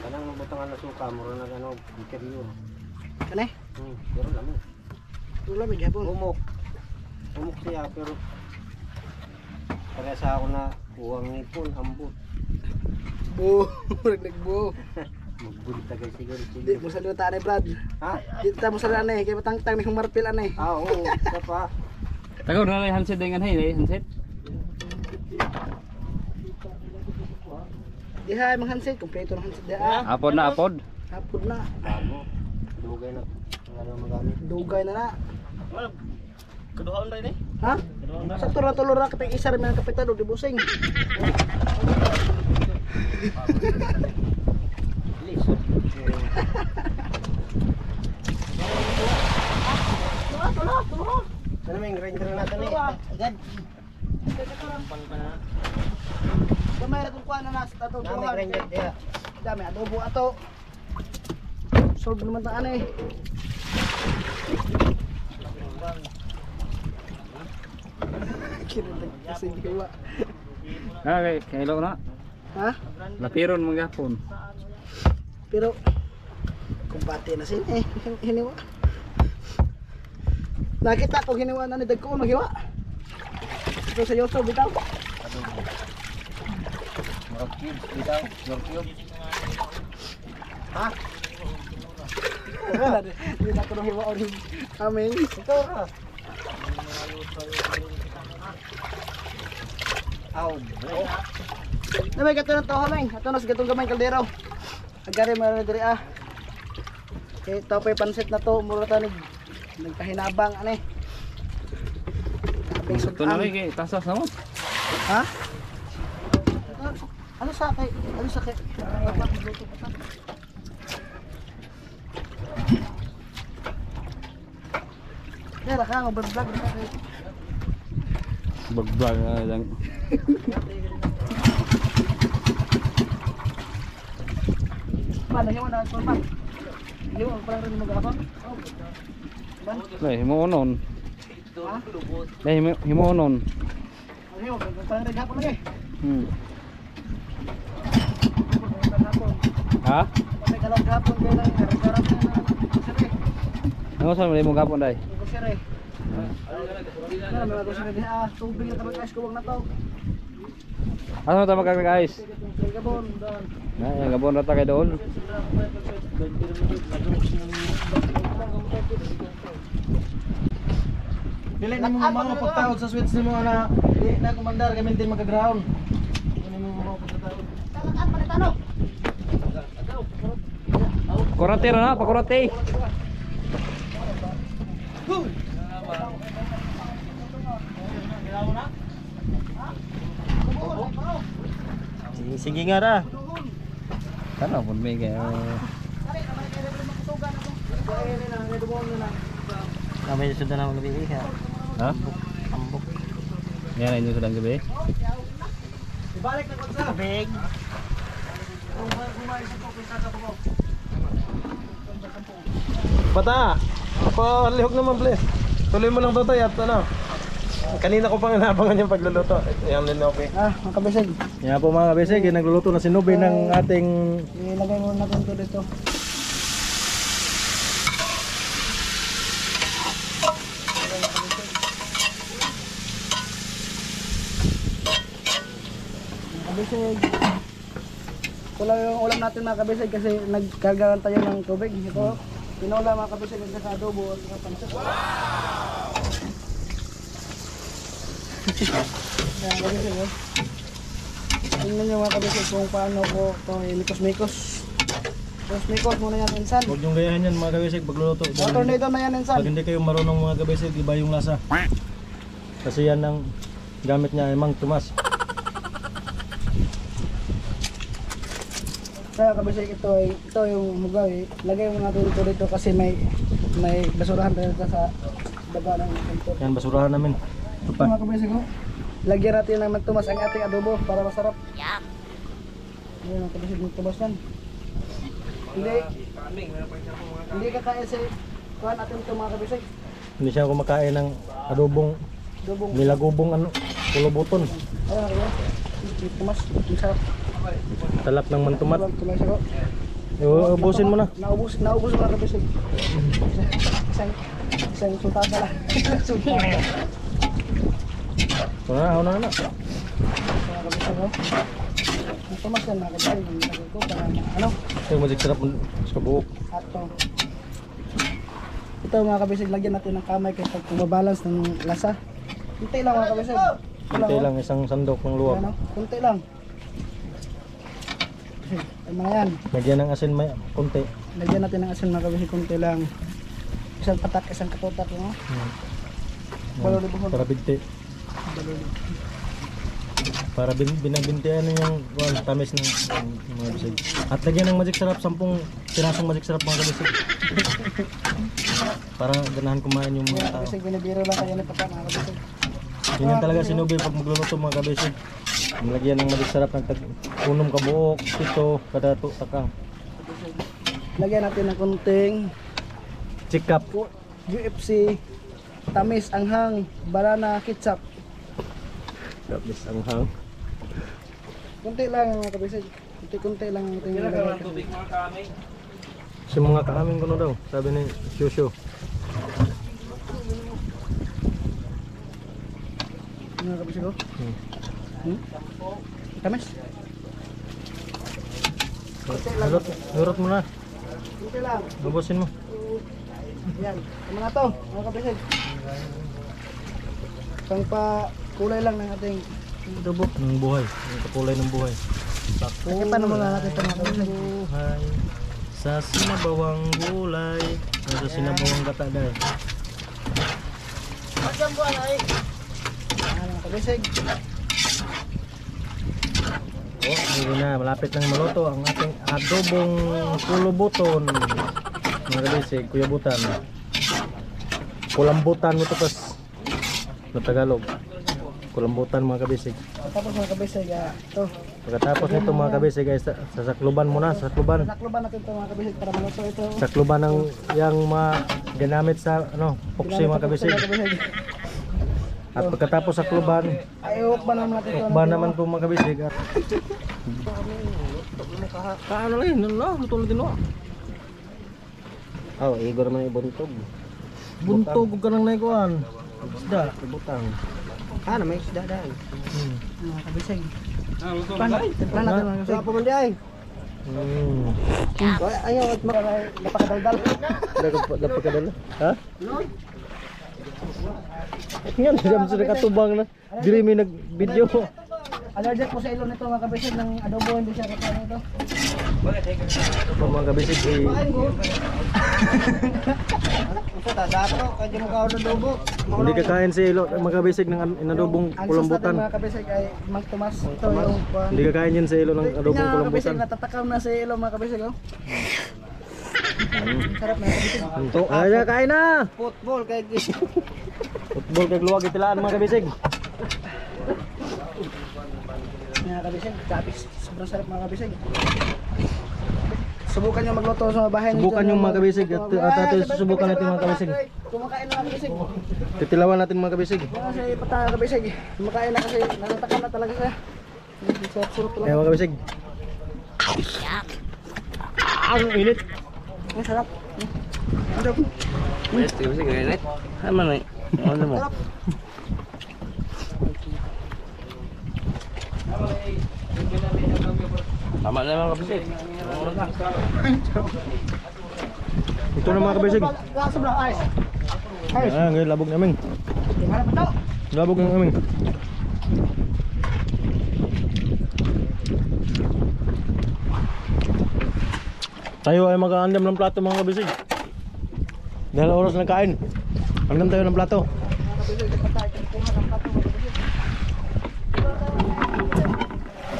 F: Kanang mabutangan na suka. Mura na ano. Bikaryo.
D: Kane?
F: Pero lami.
D: Wala may gapon.
F: Umok. Umok siya pero parehas ako na uwang ngipon, ambot.
D: Bo, nagbo.
F: Magbulit tagay siguro.
D: Di mo sa luta ni Brad.
F: Ha?
D: Di ta mo sa anay kay matangtang ni marpil anay.
F: Ah, oo. Isa pa.
C: Tagaw na lang handset dengan hay, handset.
D: Diha mang handset kompleto ng handset dia.
C: Apod na apod.
D: Hapon na.
F: Bago. Dugay na. Ano magamit?
D: Dugay na na.
F: Kaduhaon rin eh.
D: Ha? Sa tulo ra katay isa ra man kapitan di busing.
F: Ano may grinder na natin eh. Agad.
D: Gamay ra kung kuan na nas tato
F: Dami grinder dia.
D: Dami adobo ato. Solve naman ta anay. Kinilag kasi diwa.
C: Okay, kailaw na.
D: Ha?
C: Lapiron mga hapon.
D: Pero kumpate na sin hiniwa. Nakita ko hiniwa na ni dagko maghiwa. Ito sa YouTube bitaw.
F: Marok cubes bitaw. Marok cubes. Ha?
D: Hindi na ko nang hiwa orin amin.
F: Ito ha. Aw, bro.
D: Na may gato ng toho meng. Ato na sa gatong gamay kaldero. Agari mo na diri ah. Okay, ito pa yung pansit na to. Mura ta nagkahinabang ane. Kaping
C: Ito na
D: sudan.
C: rin kay tasas naman.
D: Ha? Ano sa kay? Ano sa kay? Dera ka, mag-vlog ka kay.
C: Bagbag lang.
D: Paano hiwa na ito pa? Hiwa, parang rin mag-apang.
C: Dai himuonon.
D: Ha?
C: Dai himuonon.
D: Hiwa, parang rin hapon lagi.
C: Ha?
D: May kalag hapon kayo lang. Karang-karang na sari.
C: Ano sa mo gapon dai?
D: Ito sari. Ano, may mga sari diha. Tubig na kamag-ice ko, wag na to.
C: Ano ta magkaka-guys?
D: Kay Gabon, doon.
C: Na, gabon rata kay doon.
D: Dili na mo mga pagtawag sa switch nimo na dili na kumandar kami din magka-ground. Dili mo mga pagtawag. Talat pa ni tanong.
C: Kurate na, pakurate.
F: Sige nga ra.
C: Kana pun may kaya.
F: Kami sudah na magbibi ka.
C: Ha?
F: Ambok.
C: Yan inyo sudah gabi.
D: Ibalik na ko sa.
F: Big.
A: Bata, palihog naman please. Tuloy mo lang Totoy at ano. Kanina ko pang inabangan yung pagluluto. Yan din okay.
D: Mga kabisig.
A: Yan po mga kabisig, nagluluto na si Nubay ng ating
D: Ilagay mo natin ito dito. Kabisig. Ito lang yung ulam natin mga kabisig kasi nagkargaran tayo ng tubig. Ito, pinula mga kabisig at saka adobo at saka pansit. Yan kabisig oh. Tingnan nyo mga kabisig kung paano ko ito mikos-mikos. Mikos muna yan insan.
A: Huwag niyong gayahin yan mga kabisig pagluluto.
D: Tornado na yan insan.
A: Pag hindi kayo marunong mga kabisig, iba yung lasa. Kasi yan ang gamit niya, Mang Tomas.
D: Kaya kabisig ito yung hugay. Lagay mo natin ito dito kasi may basurahan tayo sa baba ng pinto.
A: Yan basurahan namin.
D: Ito mga kabisig oh. Lagyan natin ng magtumas ang ating adobo para masarap. Yan mga kabisig magtumas yan. Hindi ka kaya sa kuhan natin ito mga kabisig.
A: Hindi siya kumakain ng adobong
D: Adobong.
A: nilagubong ano, pulubuton.
D: Ayan kaya. Tumas. Masarap.
A: Talap ng mantumat.
D: Tumas ako.
A: Ubusin mo na.
D: Naubos mga kabisig. Isang sultasa lang. Sultasa.
A: Una na.
D: Mga kabisig oh. Ang tumas yan mga kabisig. Nilagay ko para ano.
A: Ito magic sarap sa buhok.
D: Ato. Ito mga kabisig, lagyan natin ng kamay kasi pag bumabalance ng lasa. Kunti lang mga kabisig.
A: Kunti lang isang sandok ng luwag.
D: Ano? Kunti lang. Ay mga yan.
A: Lagyan ng asin may kunti.
D: Lagyan natin ng asin mga kabisig, kunti lang. Isang patak, isang katutak. No? Baloli buhon.
A: Para bigti.
D: Baloli.
A: Para binabintihan yung tamis ng mga kabisig. At lagyan ng magic sarap, 10 pirasong magic sarap mga kabisig. Para ganahan kumain yung mga
D: Mga
A: tao.
D: kabisig, binibiro lang kayo ng patak mga kabisig.
A: Ganyan talaga si Nubay pag magluluto mga kabisig. Lagyan ng magic sarap ng unong kabuok, pito, kada takang.
D: Lagyan natin ng kunting
A: Chikap.
D: UFC, tamis, anghang, banana, ketchup.
A: Tapos ang hang.
D: Kunti lang mga kabisig. Kunti lang ang tingin nilagay.
E: Tubig mga kami.
A: Si mga kaamin ko na daw, sabi ni Shusho.
D: Mga kabisig ko. Tamis.
A: Nurot mo na,
D: Kunti lang.
A: babosin mo.
D: Yan. Tama na to, mga kabisig. Pang kulay lang ng ating adobo.
A: Ng buhay, ang kakulay ng buhay.
D: Sakipan na muna natin ito mga kabisig.
A: Buhay sa sinabawang gulay, sa sinabawang gata dahil.
D: Yan mga kabisig.
A: Oh, yun na, malapit nang maluto ang ating adobong pulubuton. Mga kabisig, kuyabutan. Kulambutan mo ito pas na Tagalog. Kulambutan mga kabisig.
D: Tapos mga kabisig, ito.
A: Pagkatapos nito mga kabisig ay sasakluban muna, sakluban.
D: Sakluban natin ito mga kabisig para maluto ito.
A: Sakluban ng yang mga ginamit sa ano, poksi mga kabisig. At pagkatapos sakluban,
D: Ay, hukban naman natin ito.
A: ba naman po mga kabisig. At kaano lang yun, luto din o. Oh, igor man ibuntog. Buntog ka nang naikuan. Isda, ibutang.
F: Ano may isda dahil.
D: Mga kabisig.
E: Luto
D: Pan natin mga kabisig.
F: Wala pa man di ay.
D: Ayaw at napakadaldal.
A: Dapat ka dala. Ha? Yan, jam sa katubang na. Diri may nag-video.
D: Allergic po sa ilo nito mga kabisig ng adobo, hindi siya kakain ito.
C: Ito mga kabisig eh.
D: Kain ko.
F: Ito tadato, kaya mo ka adobo.
C: Hindi kakain si Ilo mga kabisig ng inadobong
D: Ang sus natin
C: kulambutan.
D: mga kabisig ay Mang Tomas. Ito yung
C: Hindi kakain yan si Ilo ng adobong
D: mga kabisig,
C: kulambutan.
D: natatakam na si ilo mga kabisig. Oh. Sarap na kabisig.
C: Ay, kain na!
F: Football kay
C: Football kay luwag itilaan mga kabisig.
D: Mga kabisig, kapis. Sobrang sarap mga kabisig. Subukan nyo magluto sa bahay.
C: Subukan yung mga kabisig at susubukan natin mga kabisig.
D: Kumakain na mga kabisig.
C: Titilawan natin mga kabisig.
D: Kasi pataka kabisig. Kumakain na kasi natatakam na talaga siya. Sarap talaga.
C: Ayan mga kabisig. Ang init.
D: Ang sarap.
E: Yes, kasi ganit. Ano na? Ano mo? Tama na mga kabisig.
C: Ito na mga kabisig.
D: Sobrang ayos. Ayos.
C: Ayan, ngayon labog namin.
D: Gimana pa to?
C: Labog ng namin. Tayo ay mag-aandam ng plato mga kabisig. Dahil oras na kain. Andam tayo ng plato.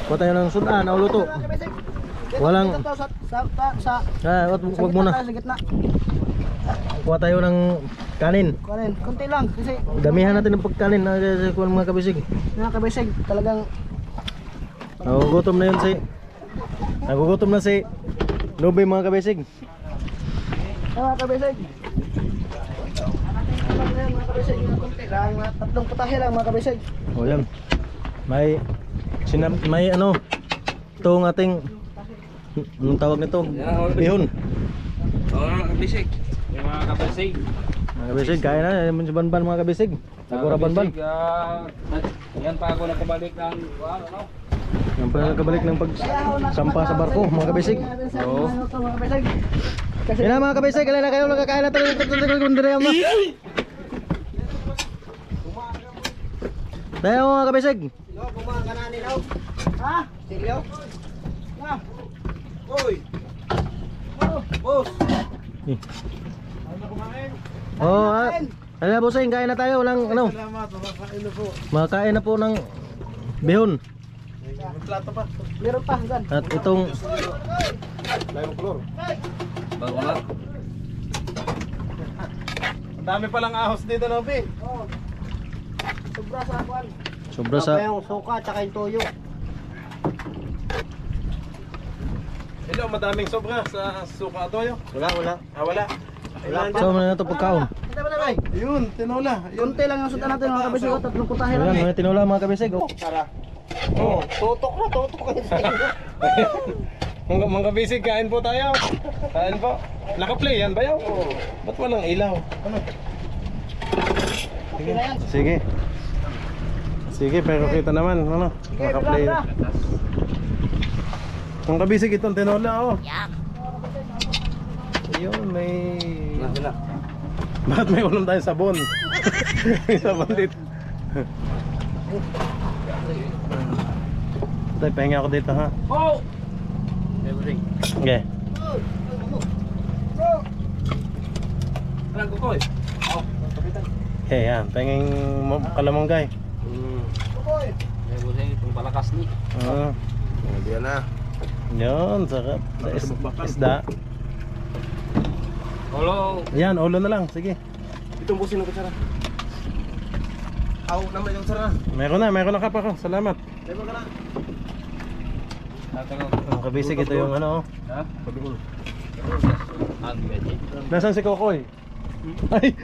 C: Kuha tayo ng sudan o luto. Walang wag muna.
D: Sa gitna.
C: Kuha tayo ng kanin.
D: Kunin, konti lang kasi
C: Damihan natin ng pagkanin na sa mga kabisig.
D: mga kabisig talagang
C: Nagugutom na yun si Nagugutom na si Nubi mga kabisig.
D: mga kabisig. Mga kabisig, konti lang, tatlong putahe lang mga kabisig.
C: O yan. May ano itong ating anong tawag nito? Bihon.
E: Oo, mga kabisig.
C: Mga kabisig, kaya na yung banban mga kabisig. Nagura banban.
E: Yan pa ako nakabalik ng ano?
C: Yan pa nakabalik ng pagsampa sa barko mga kabisig.
D: Oo. Mga kabisig. Kasi
C: Yan na mga kabisig, kailan na kayo nakakain na tayo. Tayo mga kabisig.
D: ha?
F: Silyo?
D: Na.
F: Oy. Boss.
C: Oh, ano na bossing, kain na tayo. Walang ano.
A: Salamat, makakain na po.
C: Makakain na po ng bihon.
A: Plato pa.
D: Meron pa hanggang.
C: At itong
A: Live color.
E: Bago na.
A: Ang dami palang ahos dito, Nobi.
D: Oh. Sobra sa kwan.
C: sobra sa
F: Yung suka tsaka yung toyo.
A: Hello, madaming sobra sa suka at toyo.
F: Wala.
A: Wala.
C: so na ito pagkaon.
D: Ito ba na bay?
A: Ayun, tinola. Ayun.
D: Konti lang yung sudan natin mga kabisig. Oh, tatlong putahe lang.
C: Ayan, mga tinula mga kabisig. Oh.
A: Oh,
F: Tutok kayo sa inyo.
A: mga bisig, kain po tayo. Kain po. Naka-play yan ba yun? Ba't walang ilaw? Ano? Sige. Sige, pero kita naman, ano? Naka-play. Ang kabisig itong tinola, oh. Ayun, may...
E: Sila.
A: Bakit may ulam tayong sabon? May sabon dito. Tay, pahinga ako dito, ha?
E: Oh! Everything.
A: Okay.
E: Anong kukoy?
A: Okay, yan. Pahinging kalamanggay.
E: May busay itong palakas ni.
A: Diyan na. Yun, sarap. Isda.
E: Hello.
A: Yan, ulo na lang. Sige.
F: Itong busin ng kutsara. Aw, naman yung kutsara.
A: Meron na kapa ko. Salamat.
F: Level ka na.
A: Ang kabisig, ito yung ano, oh.
E: Ha?
A: Pabigol.
E: Ang medyo.
A: Nasaan si Kokoy? Ay,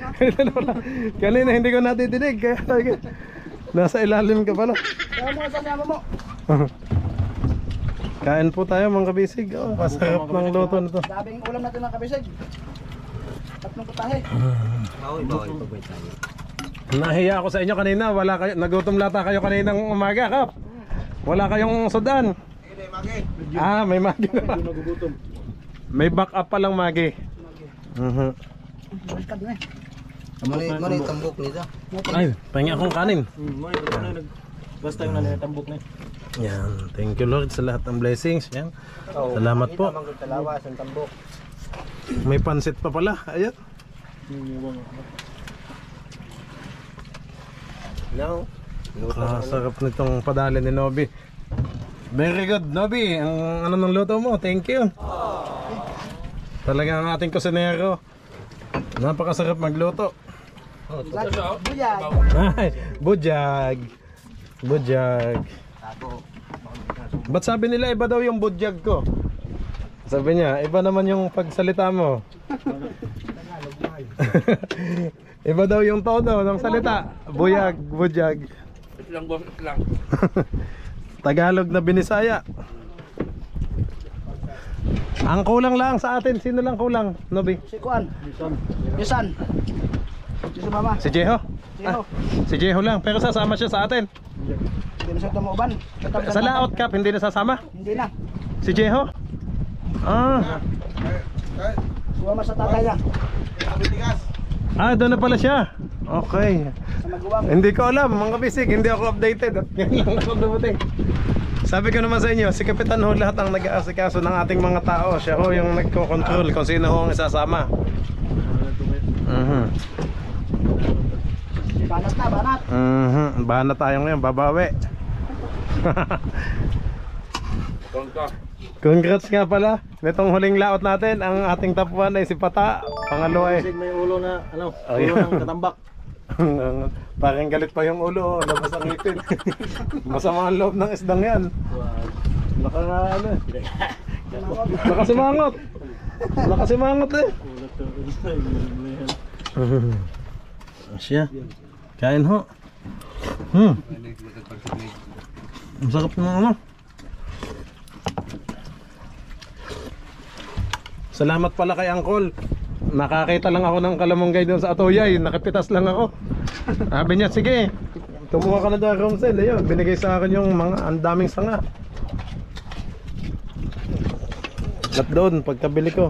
A: kanina hindi ko natidinig. Kaya nasa ilalim ka pala.
D: Kaya mo sasama mo.
A: Kain po tayo mga kabisig. Oh, masarap ng luto nito.
D: Dabing ulam natin mga kabisig. Tatlong putahe.
F: Bawal pagbay tayo.
A: Nahiya ako sa inyo kanina. Wala kayo, nagutom lata kayo kaninang umaga, Kap. Wala kayong sudan. Ah, may magi na. May backup pa lang magi.
D: Baliktad na eh.
F: Muna yung tambok nito.
A: Ay, pahingi akong kanin.
C: Basta yung nanatambok na.
A: Yan, thank you Lord sa lahat ng blessings. Yan. Salamat po.
F: Talawas ang tambok.
A: May pansit pa pala. Ayan.
F: No.
A: Sarap nitong padali ni Nobby. Very good, Nobby. Ang ano ng luto mo, thank you. Talagang ang ating kusinero. Napakasarap magluto.
D: Buyag.
A: Ay, budyag. Budyag. Ba't sabi nila iba daw yung budyag ko? Sabi niya, iba naman yung pagsalita mo. Iba daw yung tono ng salita. Buyag, budyag.
E: Ito lang boss, ito lang.
A: Tagalog na binisaya. Ang kulang lang sa atin, sino lang kulang, Nobi?
D: Si Kuan. Yusan. Si Mama.
A: Si Jeho?
D: Jeho.
A: Si Jeho lang, pero sasama siya sa atin.
D: Hindi na siya tumuban.
A: Sa layout cup, hindi na sasama?
D: Hindi na.
A: Si Jeho? Ah.
D: Sumama sa tatay niya.
A: Ah, doon na pala siya. Okay.
D: Sa maguwang.
A: Hindi ko alam, mga bisig, hindi ako updated. At ngayon lang ako dumating. Sabi ko naman sa inyo, si Kapitan ho lahat ang nag-aasikaso ng ating mga tao. Siya ho yung nagko-control kung sino ho ang isasama.
D: Banat na, banat.
A: Banat tayo ngayon, babawi. Congrats nga pala. Nitong huling laot natin, ang ating top 1 ay si Pata. Pangalawa ay
F: May ulo na, ano,
A: Ayun.
F: ulo ng katambak.
A: parang galit pa yung ulo, labas ang ngipin. Masama ang loob ng isdang yan. Baka nga ano, baka simangot. Baka simangot eh. Asya. Kain ho. Ang sarap ng ano. Salamat pala kay Angkol. Nakakita lang ako ng kalamunggay doon sa Atoyay. Nakapitas lang ako. Sabi niya, sige, tumuha ka na doon, Romsel. Ayun, binigay sa akin yung mga ang daming sanga. At doon, pagkabili ko,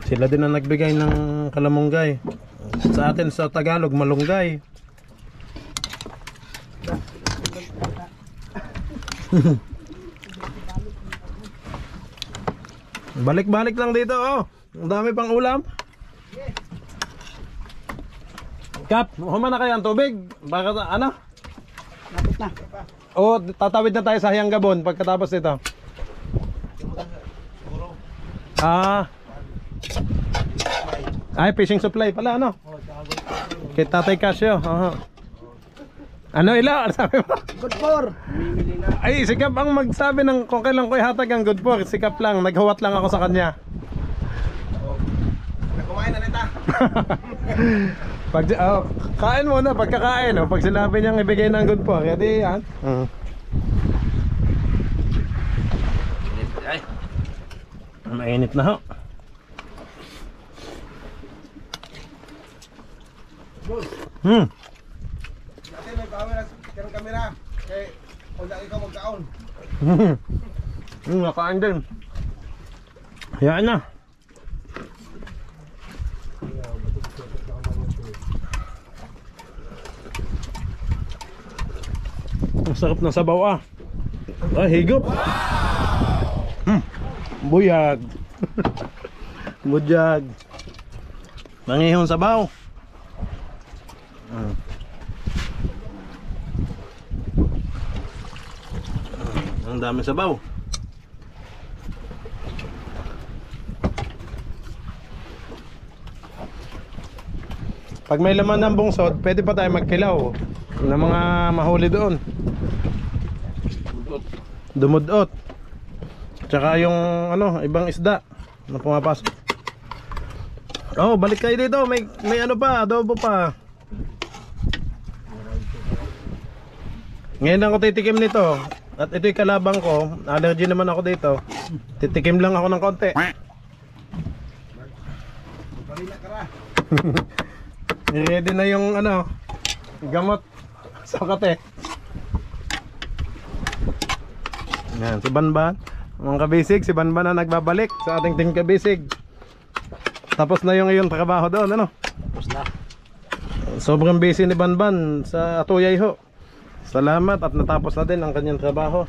A: sila din ang nagbigay ng kalamunggay. Sa atin sa Tagalog, malunggay. Balik-balik lang dito, oh. Ang dami pang ulam. Kap, humana na kayo ang tubig. Baka ano?
D: Lapit na.
A: O, tatawid na tayo sa Hayang Gabon pagkatapos nito. Ah. Ay, fishing supply pala, ano? Kay Tatay Casio. Ano ila? Ano sabi mo?
D: Good for.
A: Ay, si Kap ang magsabi ng kung kailan ko ihatag ang good for. Si Kap lang, naghuwat lang ako sa kanya.
F: Kumain na nita.
A: Pag, kain muna, pagkakain. Pag sinabi niyang ibigay ng good for, kaya yan.
E: Ay,
A: Mainit na ho.
F: Kasi may camera, karang kamera. Kaya, huwag na ikaw magkaon.
A: Nakain din. Yan na. Ang sarap ng sabaw ah. Ay, higop. Buyag. Buyag. Mangihong sabaw. Ang dami sabaw. Pag may laman ng bungsod, pwede pa tayo magkilaw ng mga mahuli doon. Dumudot. Tsaka yung ano, ibang isda na pumapasok. Oh, balik kayo dito. May ano pa, adobo pa. Ngayon ako titikim nito. At ito'y kalabang ko. Allergy naman ako dito. Titikim lang ako ng konti. Ready na yung ano, gamot sa kate. Yan, si Banban. Mga kabisig, si Banban na nagbabalik sa ating team kabisig. Tapos na yung trabaho doon, ano?
F: Tapos na.
A: Sobrang busy ni Banban sa Atoyay ho. Salamat at natapos na din ang kanyang trabaho.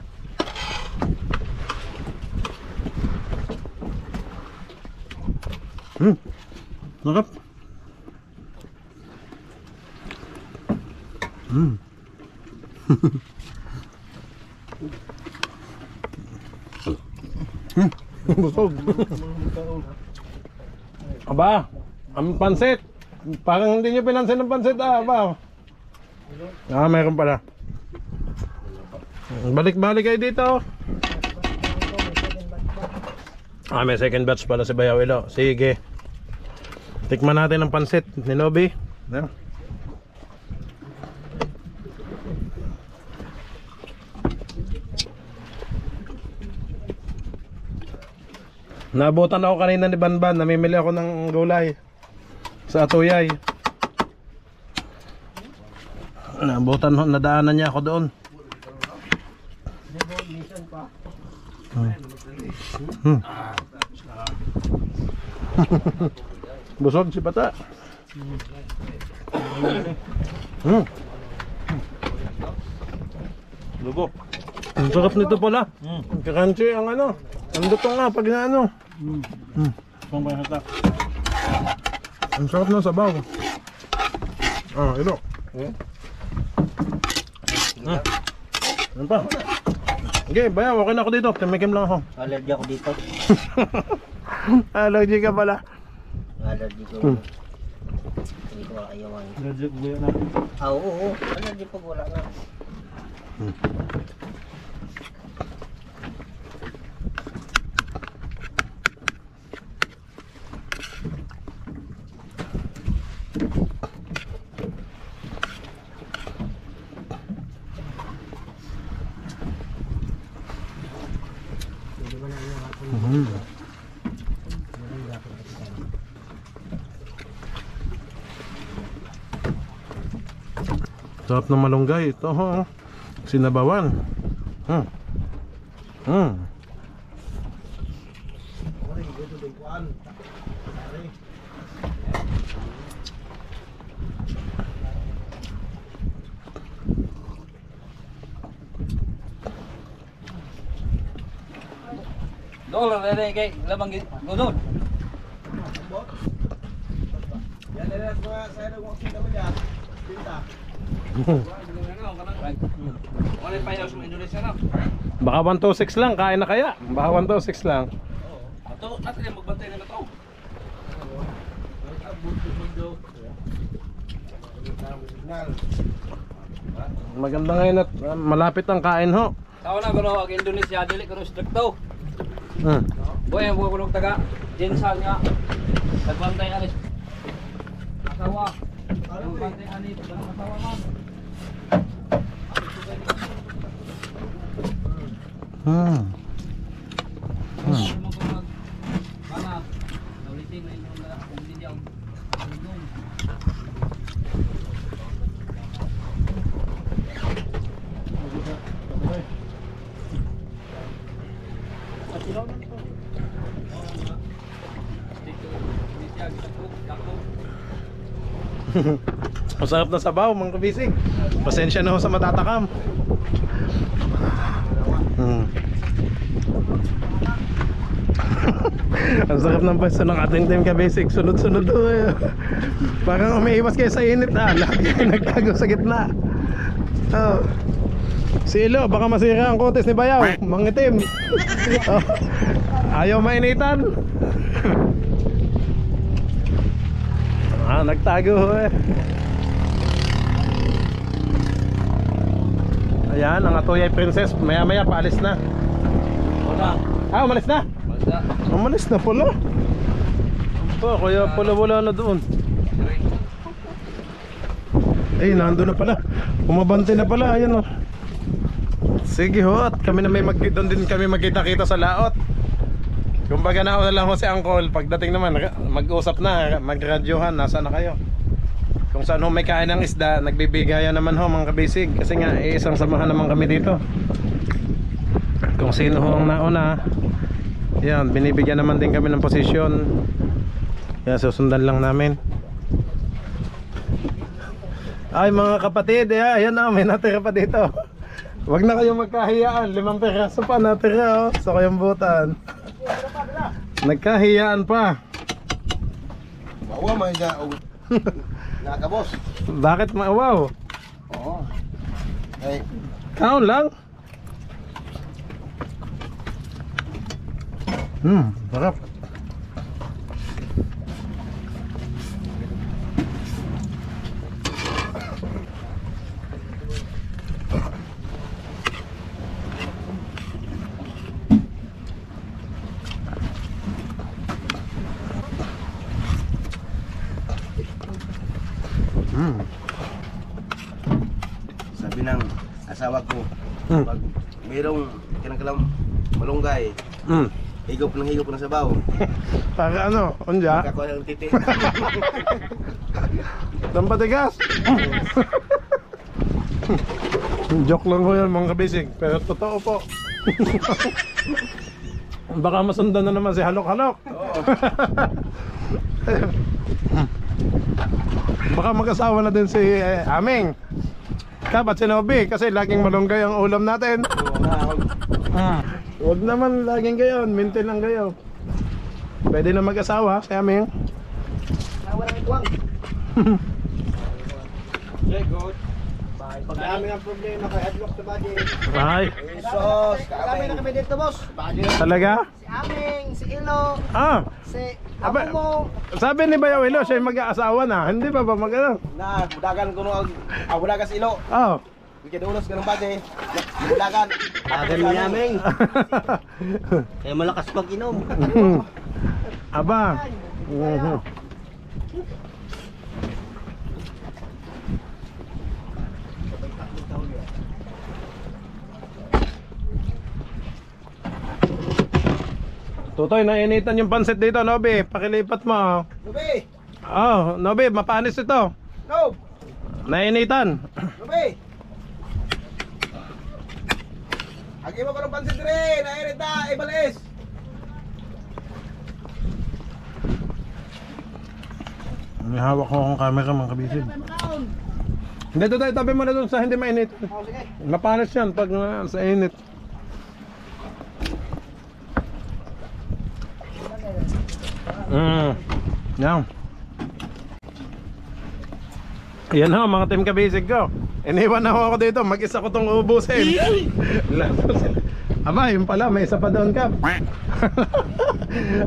A: Sarap. Busog. Aba, ang pansit. Parang hindi nyo pinansin ng pansit ba? Mayroon pala. Balik-balik kayo dito. May second batch pala si Bayaw Ilo. Sige. Tikman natin ang pansit ni Nobby. Nabutan ako kanina ni Banban. Namimili ako ng gulay sa Atuyay. Nabutan, nadaanan niya ako doon. Busog si Bata. Lugo. Ang sarap nito pala. Crunchy ang ano. Ang lutong nga pag na ano. Ang sarap ng sabaw. Ilo. Ano pa? Okay, Bayaw, okay na ako dito. Timikim lang ako.
F: Allergy ako dito.
A: Allergy ka pala.
F: Allergy ko. Hindi ko ayawan.
A: Allergy ko na.
F: Oo. Allergy pag wala nga.
A: Sarap ng malunggay. Ito sinabawan.
E: Doon lang na kay lamang gudon.
A: Baka 126 lang, kain na kaya? Baka 126 lang.
E: Ato, natin yung magbantay na ito.
A: Maganda ngayon at malapit ang kain ho.
E: Tao na gano ang Indonesia, dili ko stricto. Boy, ang buhay ko ng taga, Jinsan nga. Nagbantay anis. Asawa. Nagbantay anis, asawa man.
A: Masarap na sabaw mga kabisig. Pasensya na ho sa matatakam. Ang sarap ng pwesto ng ating team kabisig. Sunod-sunod ho Parang umiiwas kayo sa init lahat kayo nagtago sa gitna. Si Ilo, baka masira ang kotes ni Bayaw. Mangitim. Ayaw mainitan. Nagtago ho Ayan, ang Atuyay Princess. Maya maya paalis na.
E: Wala.
A: Umalis na? Umalis na pala. Kaya pala wala na doon. Nandun na pala. Umabante na pala. Ayan Sige ho, at kami na doon din kami magkita-kita sa laot. Kumbaga nauna lang ho si Uncle. Pagdating naman, mag-usap na, magradyohan, nasa na kayo. Kung saan ho may kain ng isda, nagbibigayan naman ho mga kabisig. Kasi nga, isang samahan naman kami dito. Kung sino ho ang nauna, yan, binibigyan naman din kami ng posisyon. Kaya susundan lang namin. Ay mga kapatid, ayan na, may natira pa dito. Huwag na kayong magkahiyaan, 5 peraso pa natira oh, sa kayambutan. Nagkahiyaan pa.
G: Bawa man siya. Nakabos.
A: Bakit maawaw?
G: Oo. Ay,
A: Kaon lang. Sarap.
G: sabi ng asawa ko,
A: Mm.
G: pag mayroong kinakalam malunggay, higop ng sabaw.
A: Para ano, unja?
G: Kakuha ng titi.
A: Tampatigas. Joke lang ko yan mga kabisig, pero totoo po. Baka masundan na naman si Halok-Halok. Baka mag-asawa na din si Aming Kap at si Nobi kasi laging malunggay ang ulam natin. Huwag naman laging gayon, mintin lang gayo. Pwede na mag-asawa si Aming.
D: Walang ituwang.
C: Good.
D: Pag namin ang problema kay Adlock sa budget.
A: Ay,
G: Sos,
D: Kami na kami dito, boss.
A: talaga?
D: Si Aming, si Ilo,
A: Ah,
D: si
A: Aba-
D: Amo mo.
A: sabi ni Bayaw Ilo, siya mag-aasawa na. Hindi ba ba mag-ano?
G: na budagan ko no budagan sa ilo.
A: Oh.
G: Bikidulos ka ng bade. Budagan.
F: Bagal mo namin. Kaya malakas pag inom.
A: Aba. Tutoy, nainitan yung pansit dito, Nobi. Pakilipat mo.
G: Lubi.
A: Oh, Nobi, mapanis ito.
G: No.
A: Nainitan.
G: Lubi. Agi mo ko ng pansit dire, nairita, ibalis.
A: May hawak ko akong camera mga kabisig. Hindi, Tutoy, tabi mo na dun sa hindi mainit.
D: Oh, sige.
A: Mapanis yan pag sa init. Yan. Yan ho mga team kabisig ko. Iniwan na ako dito, mag-isa ko tong ubusin. Aba, yun pala, may isa pa doon Kap.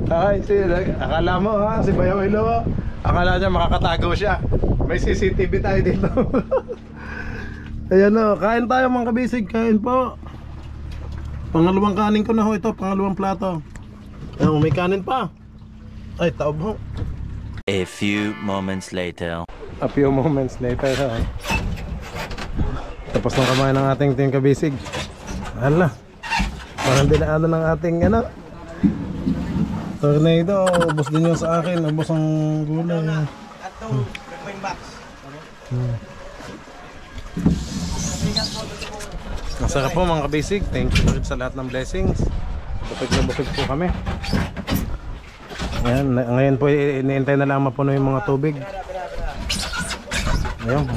A: Ay, akala mo ha, si Bayaw Ilo, akala niya makakatago siya. May CCTV tayo dito. Ayan o, kain tayo mga kabisig, kain po. Pangalawang kanin ko na ho ito, pangalawang plato. Ayan, may kanin pa. Ay, taob ho.
H: A few moments later.
A: A few moments later ha. Tapos ng kamay ng ating team kabisig. Hala, parang dinaanan ng ating ano tornado. Ubos din yung sa akin, ubos ang gulay.
G: Atong may box.
A: Masarap po mga kabisig. Thank you Lord sa lahat ng blessings. Bukid na bukid po kami. Ayan, ngayon po iniintay na lang mapuno yung mga tubig. Ayun,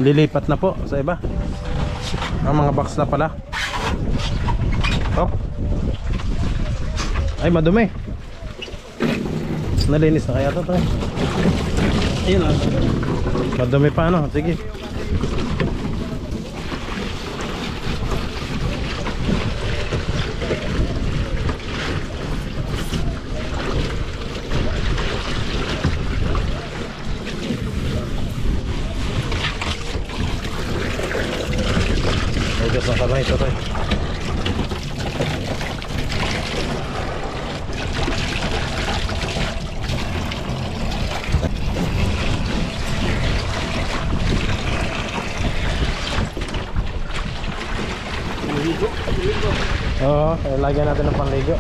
A: lilipat na po sa iba. Ang mga box na pala. Oh. Ay, madumi. Nalinis na kaya ito. Ayun lang. Madumi pa ano, sige. Ayos ang kamay ito tayo. Oo, lagyan natin ng panligo.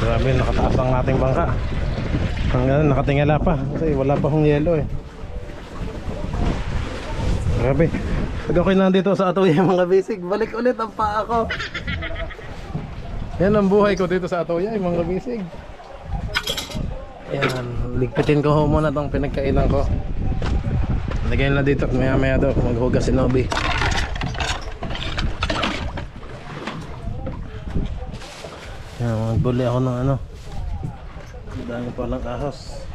A: Grabe, nakataas ang ating bangka. Hanggang nakatingala pa kasi wala pa hong yelo eh. Grabe. Pag ako'y nandito sa Atoya mga bisig, balik ulit ang paa ko. Yan ang buhay ko dito sa Atoya mga bisig. Ayan, ligpitin ko ho muna tong pinagkainan ko. Lagay na dito, maya maya daw maghugas si Nobby. Ayan, magbuli ako ng ano. Dami pa lang ahos.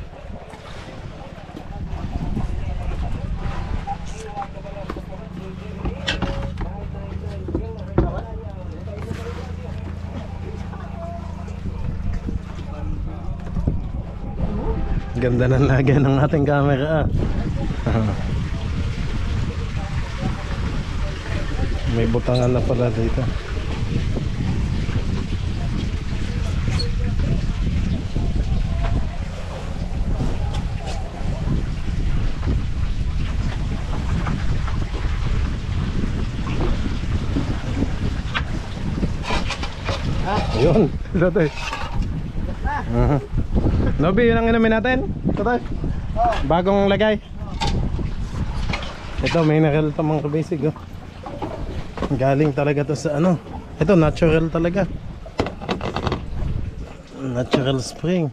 A: Ganda ng lagay ng ating camera. May butangan na pala dito. Ayun, Totoy. Nobby, yun ang inumin natin. Totoy. Bagong lagay. Ito, mineral ito mga kabasic. Oh. Galing talaga to sa ano. Ito, natural talaga. Natural spring.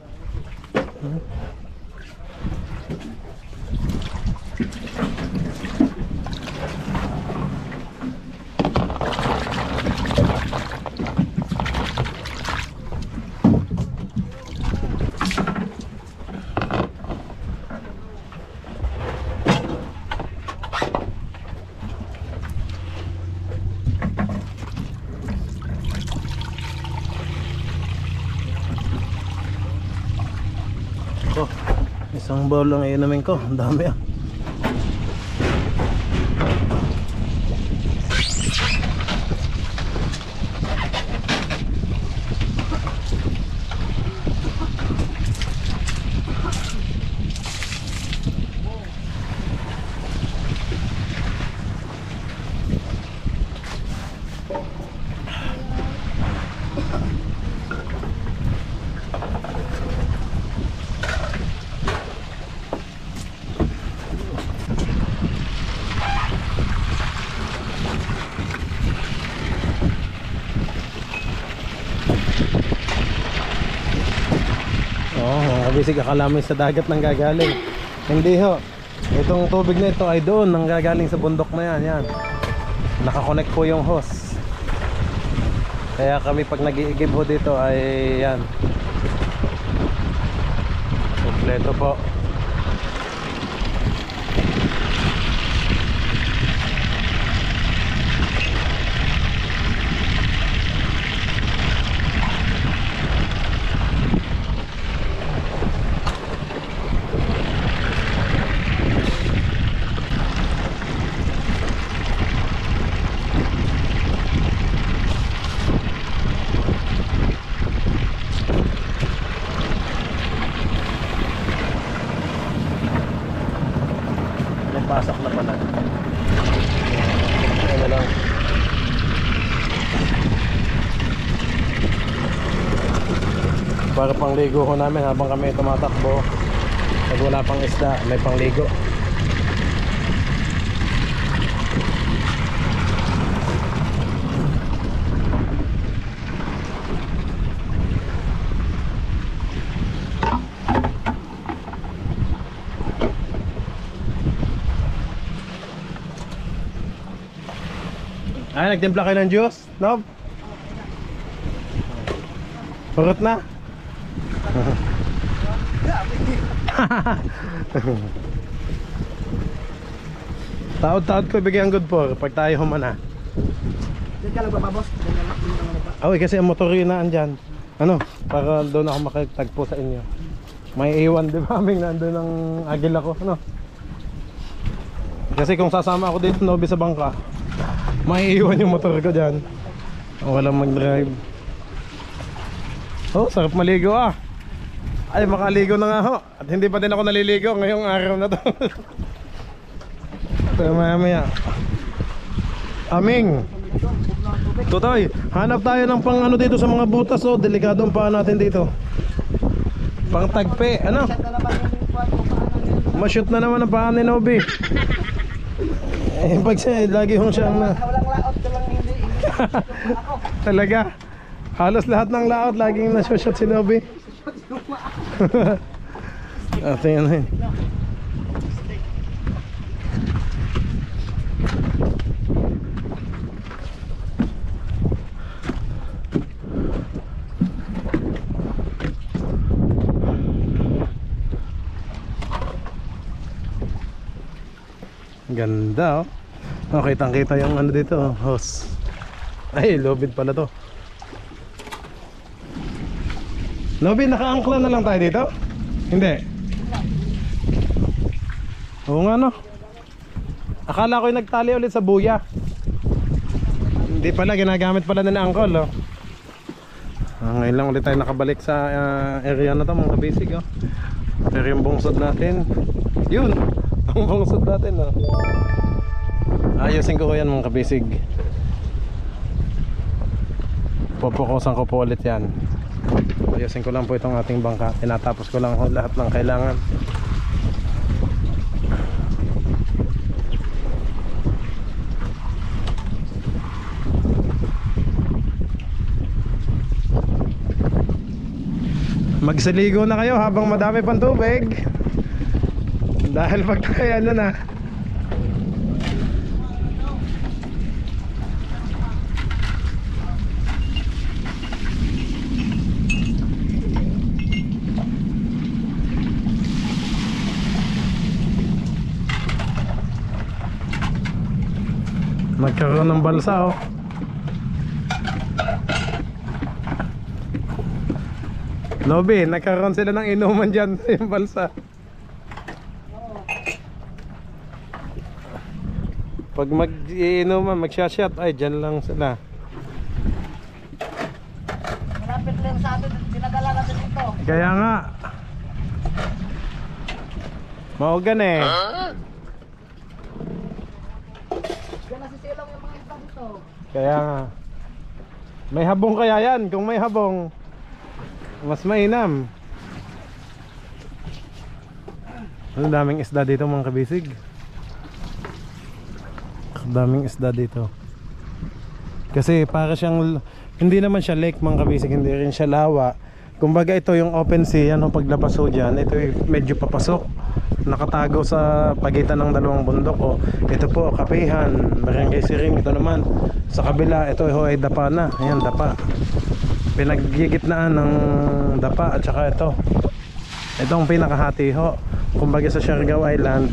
A: Oh, isang bowl lang inumin ko. Ang dami ah. Bisig akala mo sa dagat nang gagaling. Hindi ho. Itong tubig na ito ay doon nang gagaling sa bundok na yan. Yan. Nakakonect po yung hose. Kaya kami pag nag-iigib ho dito ay yan. Kompleto po. Pasok na pala. Ano lang. Para pangligo ho namin habang kami tumatakbo. Pag wala pang isda, may pangligo. Ay, nagtimpla kayo ng juice, Nob? Purot na? Taod-taod ko ibigay ang good for pag tayo humana.
D: Diyan ka lang bababos.
A: Okay, kasi ang motor yun na andyan. Ano, para doon ako makitagpo sa inyo. May iwan, di ba? Aming nandun ng agila ko, ano? Kasi kung sasama ako dito, Nobi, sa bangka, may iwan yung motor ko dyan. Walang mag-drive. Oh, sarap maligo ah. Ay, makaligo na nga ho. At hindi pa din ako naliligo ngayong araw na to. Pero maya. Aming Totoy, hanap tayo ng pang ano dito sa mga butas. Oh, delikado ang paa natin dito. Pang tagpe, ano? Ma-shoot na naman ang paa ni Nobi. Eh, pag siya, lagi hong siyang na
D: Walang laot ka lang hindi.
A: talaga. Halos lahat ng laot laging na-shoot si Nobi. Ate yan eh. Ganda oh. Oh, kitang-kita yung ano dito, oh, hose. Ay, lobid pala to. Lobid, naka-angkla na lang tayo dito? Hindi. Oo nga no. Akala ko yung nagtali ulit sa buya. Hindi pala, ginagamit pala na angkol oh. Ngayon lang ulit tayo nakabalik sa area na to mga kabisig oh. Pero yung bungsod natin, yun, ang bungsod natin oh. Ayusin ko yan mga kabisig. Pupukusan ko po ulit yan. Ayusin ko lang po itong ating bangka. Tinatapos ko lang lahat ng kailangan. Magsaligo na kayo habang madami pang tubig. Dahil pag tayo ano na, nagkaroon ng balsa oh. Lobby, nagkaroon sila ng inuman dyan yung balsa. Pag mag-iinuman, mag-shot, ay dyan lang sila.
D: Malapit lang sa atin, dinadala natin ito.
A: Kaya nga maugan eh.
D: Diyan nasisilaw yung mga iba dito.
A: Kaya nga. May habong kaya yan. Kung may habong, mas mainam. Ang daming isda dito mga kabisig. Ang daming isda dito. Kasi para siyang, hindi naman siya lake mga kabisig, hindi rin siya lawa. Kumbaga ito yung open sea, ano, paglabas ho dyan, ito medyo papasok. Nakatago sa pagitan ng dalawang bundok oh. Ito po Kapihan, Barangay Siring. Ito naman sa kabila, ito ho ay dapa na. Ayan, dapa. Pinaggigitnaan ng dapa at saka itong pinakahati ho. Kumbaga sa Siargao Island,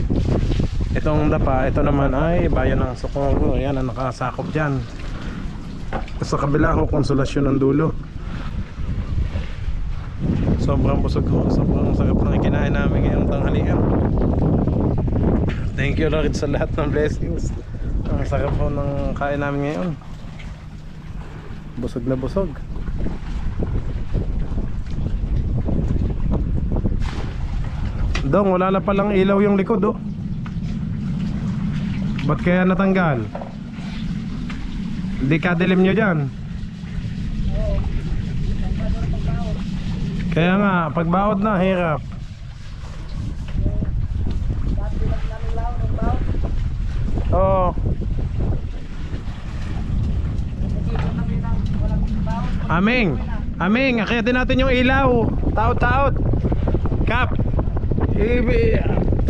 A: itong dapa, ito naman ay bayan ng Socorro. Ayan ang nakasakop dyan. Sa kabila ho, Konsolasyon ng dulo. Sobrang busog ko, sobrang sarap ng kinain namin ngayong tanghalian. Thank you Lord sa lahat ng blessings. Ang sarap po ng kain namin ngayon. Busog na busog. Dong, wala na palang ilaw yung likod oh. Ba't kaya natanggal? Hindi ka dilim nyo dyan. Kaya nga, pagbaod na, hirap. Oo. Aming, Aming, akyatin natin yung ilaw. Taot-taot. Kap,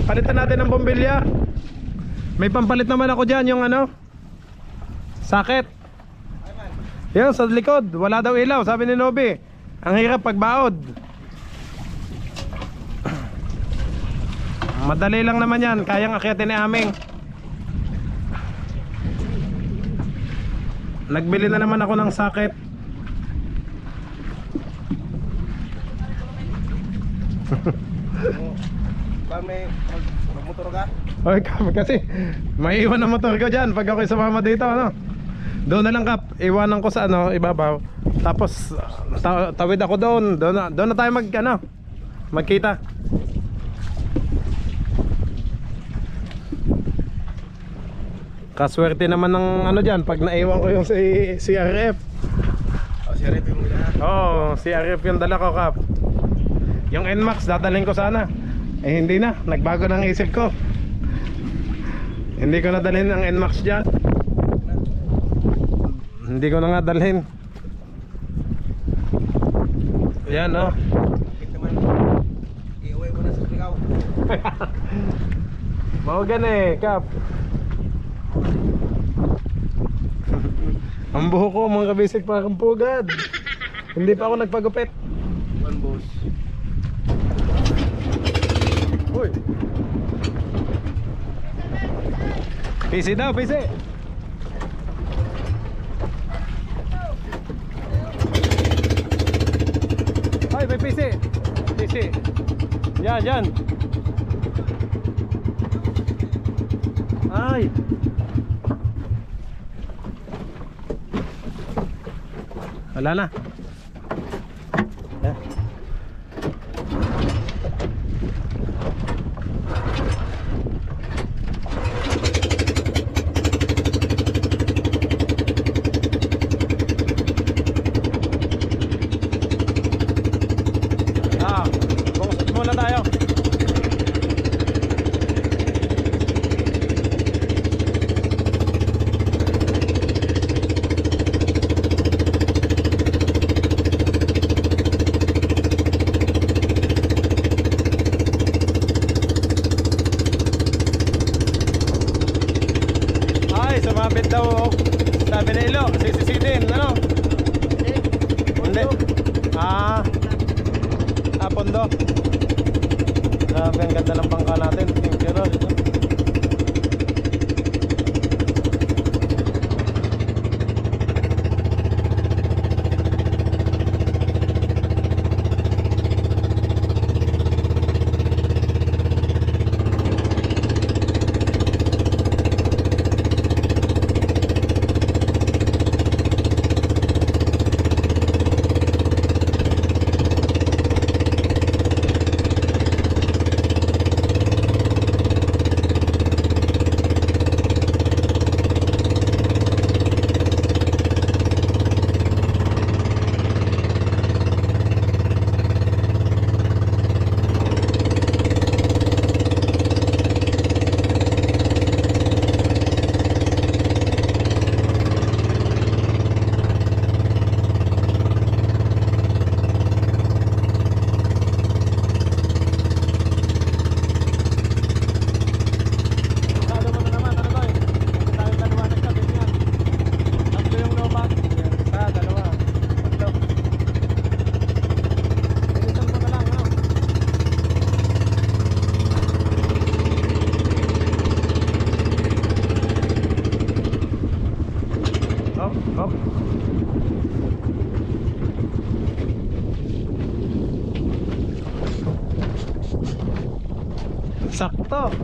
A: palitan natin ng bombilya. May pampalit naman ako dyan, yung ano, sakit. Yan, sa likod, wala daw ilaw, sabi ni Nobi. Ang hirap pagbaod. Madali lang naman yan, kayang akyatin ni Aming. Nagbili na naman ako ng sakit.
G: Pag may motor ka?
A: Oy, kasi may iwan ang motor ko dyan pag ako'y sumama dito, ano? Doon na lang Kap, iwanan ko sa ano, ibabaw. Tapos tawid ako doon na tayo magkita. Kaswerte naman ng ano dyan pag naiwan ko yung si RF.
G: Oh, si RF yung dala.
A: Oo, si RF yung dala ko Kap. Yung NMAX dadalhin ko sana. Eh hindi na, nagbago ng isip ko. Hindi ko na dalhin ang NMAX dyan. Hindi ko na nga dalhin. Yan oh.
G: Iuwi mo na sa Siargao.
A: Maugan eh, Kap. Ang buho ko mga kabisig parang pugad. Hindi pa ako nagpagupit.
C: One boss.
A: Uy. PC daw, PC. Ay, may PC. PC. Yan. Ay. Wala na. Yan. Bungkot muna tayo. Ay, sumabit daw. Sabi na ilo, sisisitin, ano? Hindi. Pondo. Grabe, ang ganda ng bangka natin. Thank you, Lord. Hop. Sakto.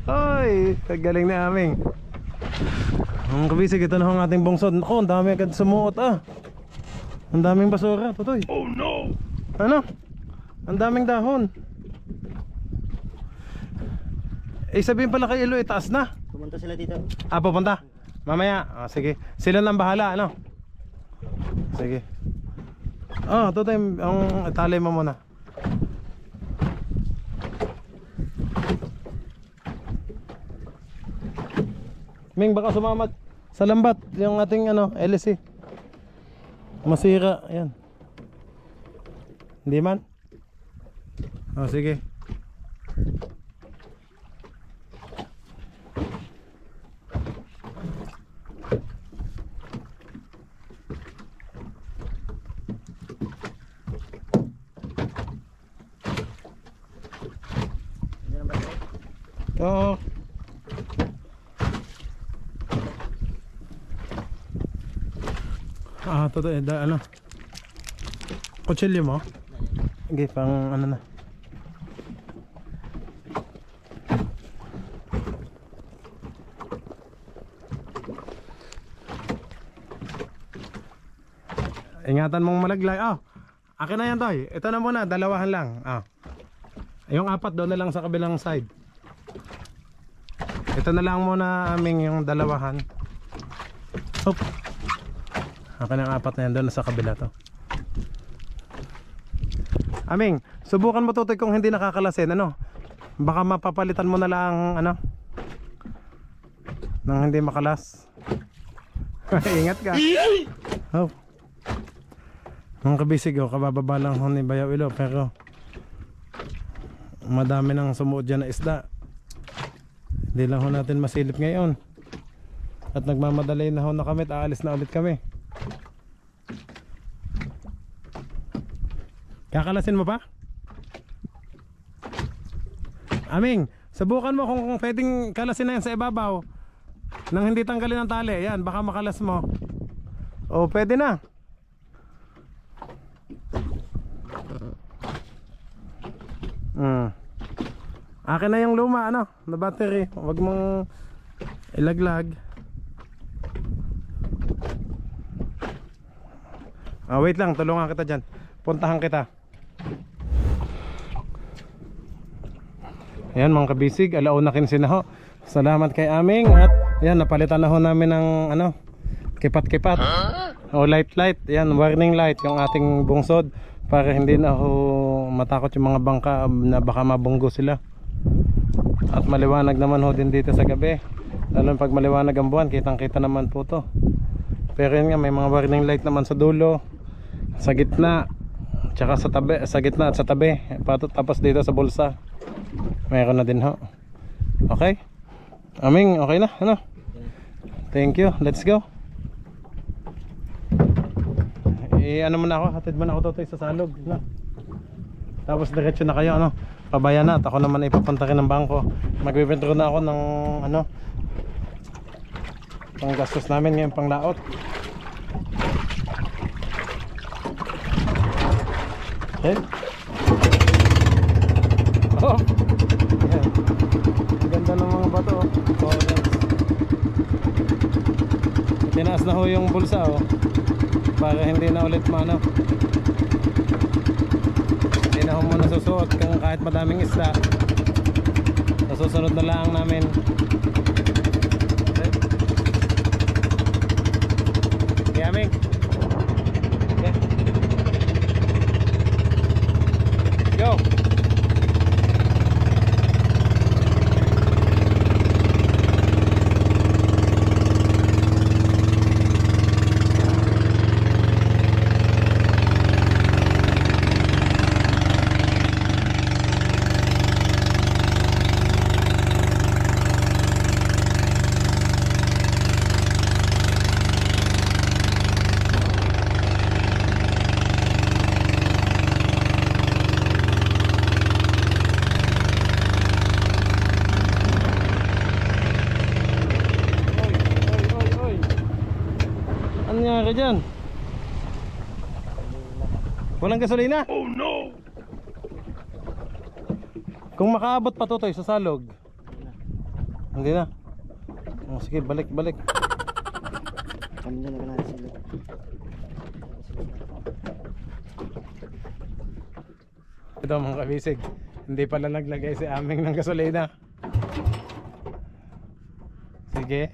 A: Ay, kagaling na aming. Ang kabisig, ito na ang ating bungsod. Naku, ang dami agad sumuot Ang daming basura, Totoy. Oh no. Ano? Ang daming dahon. Sabihin pala kay Ilo, itaas na.
F: Pumunta sila dito.
A: Pupunta? Mamaya, sige. Sila nang bahala, ano? Sige. Totoy, ang italay mo muna. Ming, baka sumamat sa lambat yung ating LSC. Masira, ayan. Hindi man? Sige. Oo. Totoo, kutsilyo mo? Okay, pang na. Ingatan mong malaglag. Akin na yan, Toy. Ito na muna, dalawahan lang. Yung apat doon na lang sa kabilang side. Ito na lang muna aming yung dalawahan. Hop. Akin ang apat na yan doon sa kabila to. Aming, subukan mo Totoy kung hindi nakakalasin, baka mapapalitan mo na lang nang hindi makalas. Ingat ka. Oh. Mga kabisig, kabababa lang ho ni Bayaw Ilo, pero madami nang sumuot dyan na isda. Hindi lang ho natin masilip ngayon. At nagmamadali na ho na kami at aalis na ulit kami. Kakalasin mo pa? Aming, subukan mo kung pwedeng kalasin na yan sa ibabaw nang hindi tanggalin ang tali. Yan, baka makalas mo. O, pwede na. Akin na yung luma, ano, na battery. Huwag mong ilaglag. Wait lang, tulungan kita dyan. Puntahan kita. Ayan mga kabisig, alauna kinsin na ho. Salamat kay Aming. At ayan, napalitan na ho namin ng ano, kipat-kipat o light. Ayan, warning light yung ating bungsod, para hindi na ho matakot yung mga bangka na baka mabunggo sila. At maliwanag naman ho din dito sa gabi. Lalo pag maliwanag ang buwan, kitang kita naman po to. Pero yun nga, may mga warning light naman sa dulo, sa gitna, tsaka sa tabi, sa gitna at sa tabi. Tapos dito sa bulsa mayroon na din ho. Okay Aming, okay na, ano? Thank you, let's go. Ano mo na ako, hatid mo na ako Totoy sa salog na. Tapos diretso na kayo, ano, pabayan na at ako naman ipapunta rin ng bangko. Mag-withdraw na ako ng ano, pang gastos namin ngayon, pang laot. Okay. Oh, ayan. Ganda ng mga bato, oh. Tinaas na ho yung bulsa, oh, para hindi na ulit maano, hindi na ho muna susuot kung kahit madaming isda. Nasusunod na lang namin. Okay. Aming. Okay. Go. Dyan. Walang gasolina? Oh no! Kung makaabot pa Totoy sa salog. Hindi na. Oh, sige, balik.
D: Kami dyan na sila.
A: Ito mga kabisig, hindi pala naglagay si Aming ng gasolina. Sige.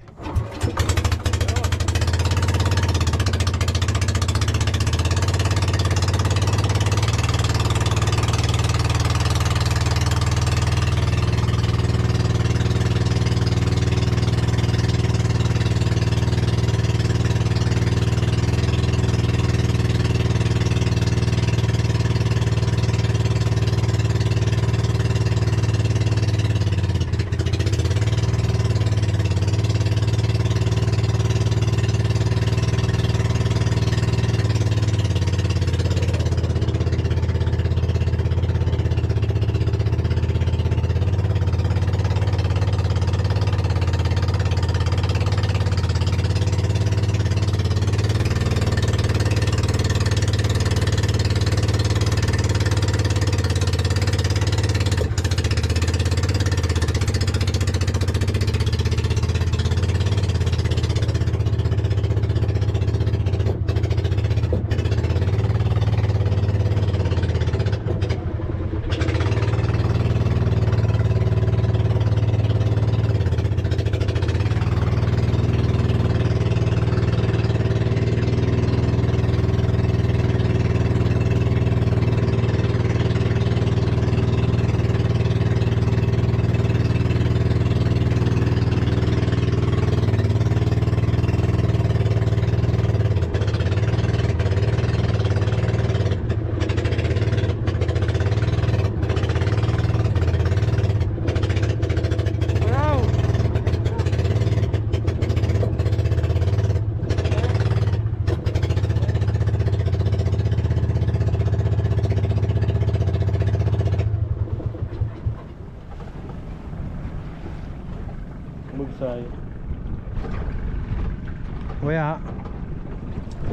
A: Kuya,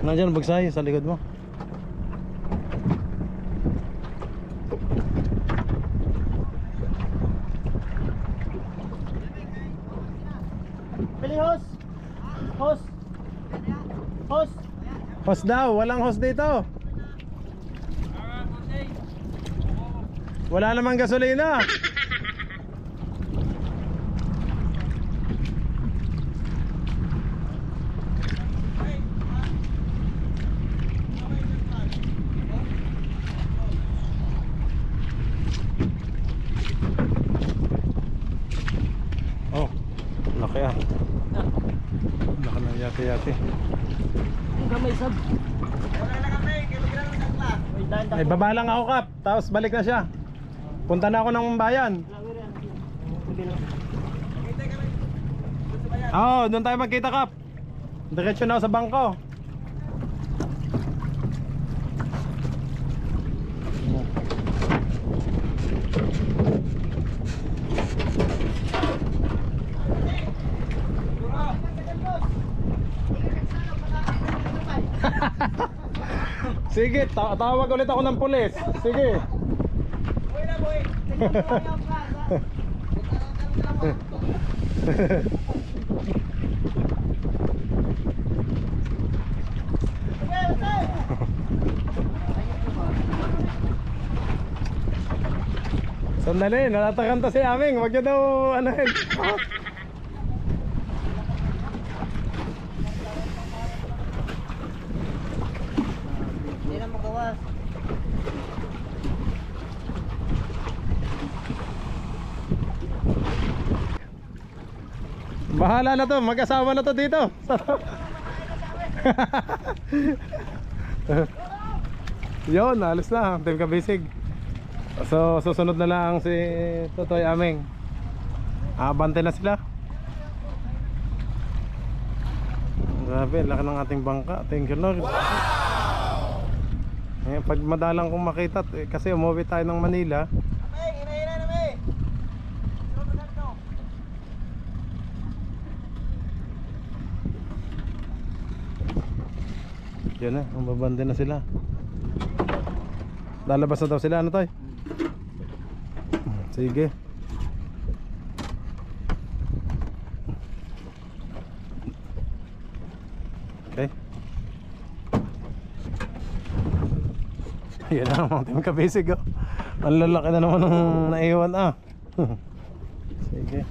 A: nandiyan bagsay sa likod mo.
D: Bili hos. Hos. Hos.
A: Hos daw, walang hos dito. Wala namang gasolina. Oh, laki ah. Laki ng yate-yate.
D: Ang gamay sab. Wait, dahan
A: Ay, baba lang ako, Kap. Tapos balik na siya. Punta na ako ng bayan. Oo, doon tayo magkita, Kap. Diretso na ako sa bangko. Sige, tawag ulit ako ng pulis. Sige. Sandali, natatakanta si Aming. Huwag niyo daw anahin.
F: Hindi na magawas.
A: Bahala na to, mag-asawa na to dito. Yun, alis na, Team Kabisig. So, susunod na lang si Totoy Aming. Abante na sila. Grabe, laki ng ating bangka. Thank you Lord. Ngayon, pag madalang kong makita, kasi umuwi tayo ng Manila. Yan na, mababante na sila. Lalabas na daw sila, ano Toy? Sige. Okay. Yan na mga Team Kabisig oh. Ang lalaki na naman ng naiwan ah. Sige.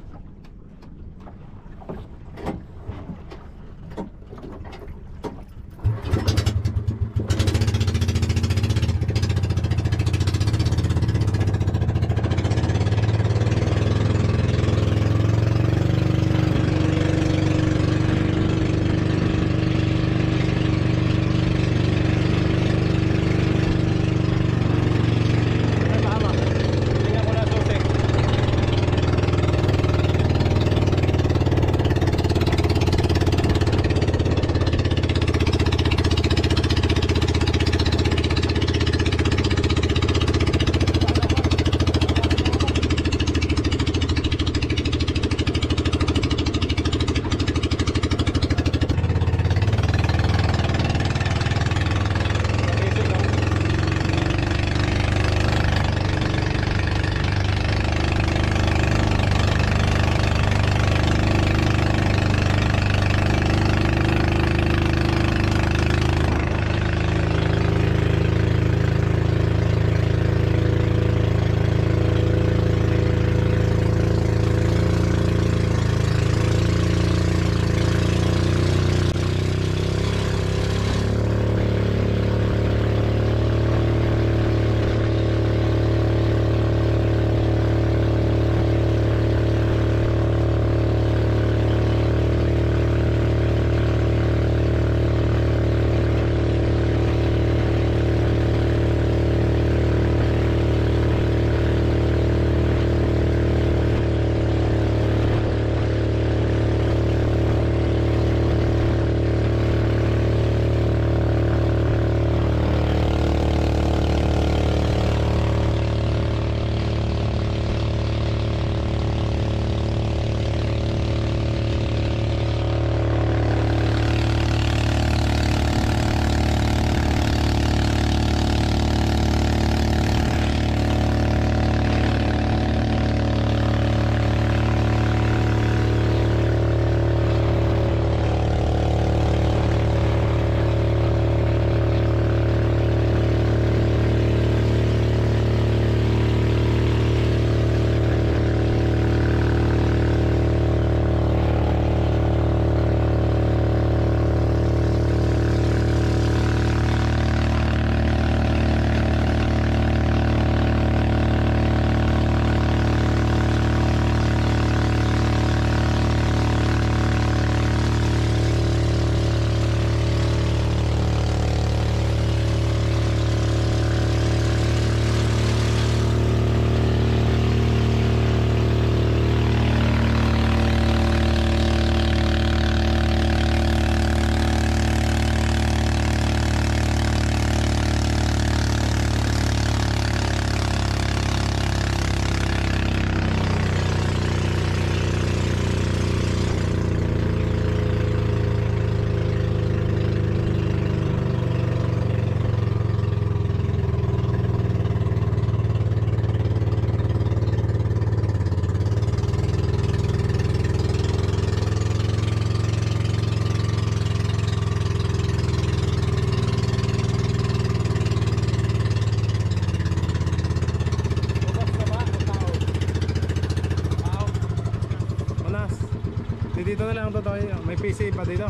A: lang to tayo. May PC pa dito.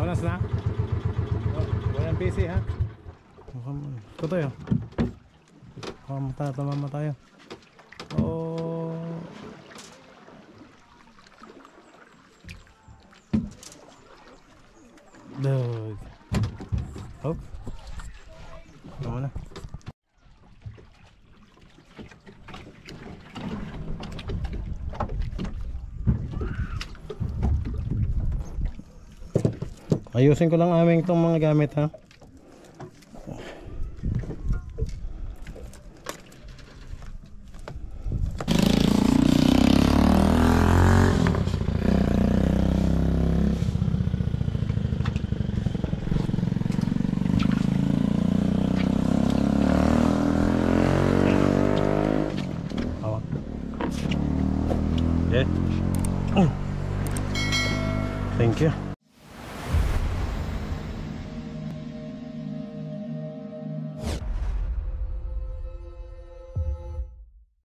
A: Oras na? Walang PC ha? Ito tayo. Tamama tayo. Oh. Dog. Hop. Tama na. Ayusin ko lang aming itong mga gamit ha. Okay. Thank you.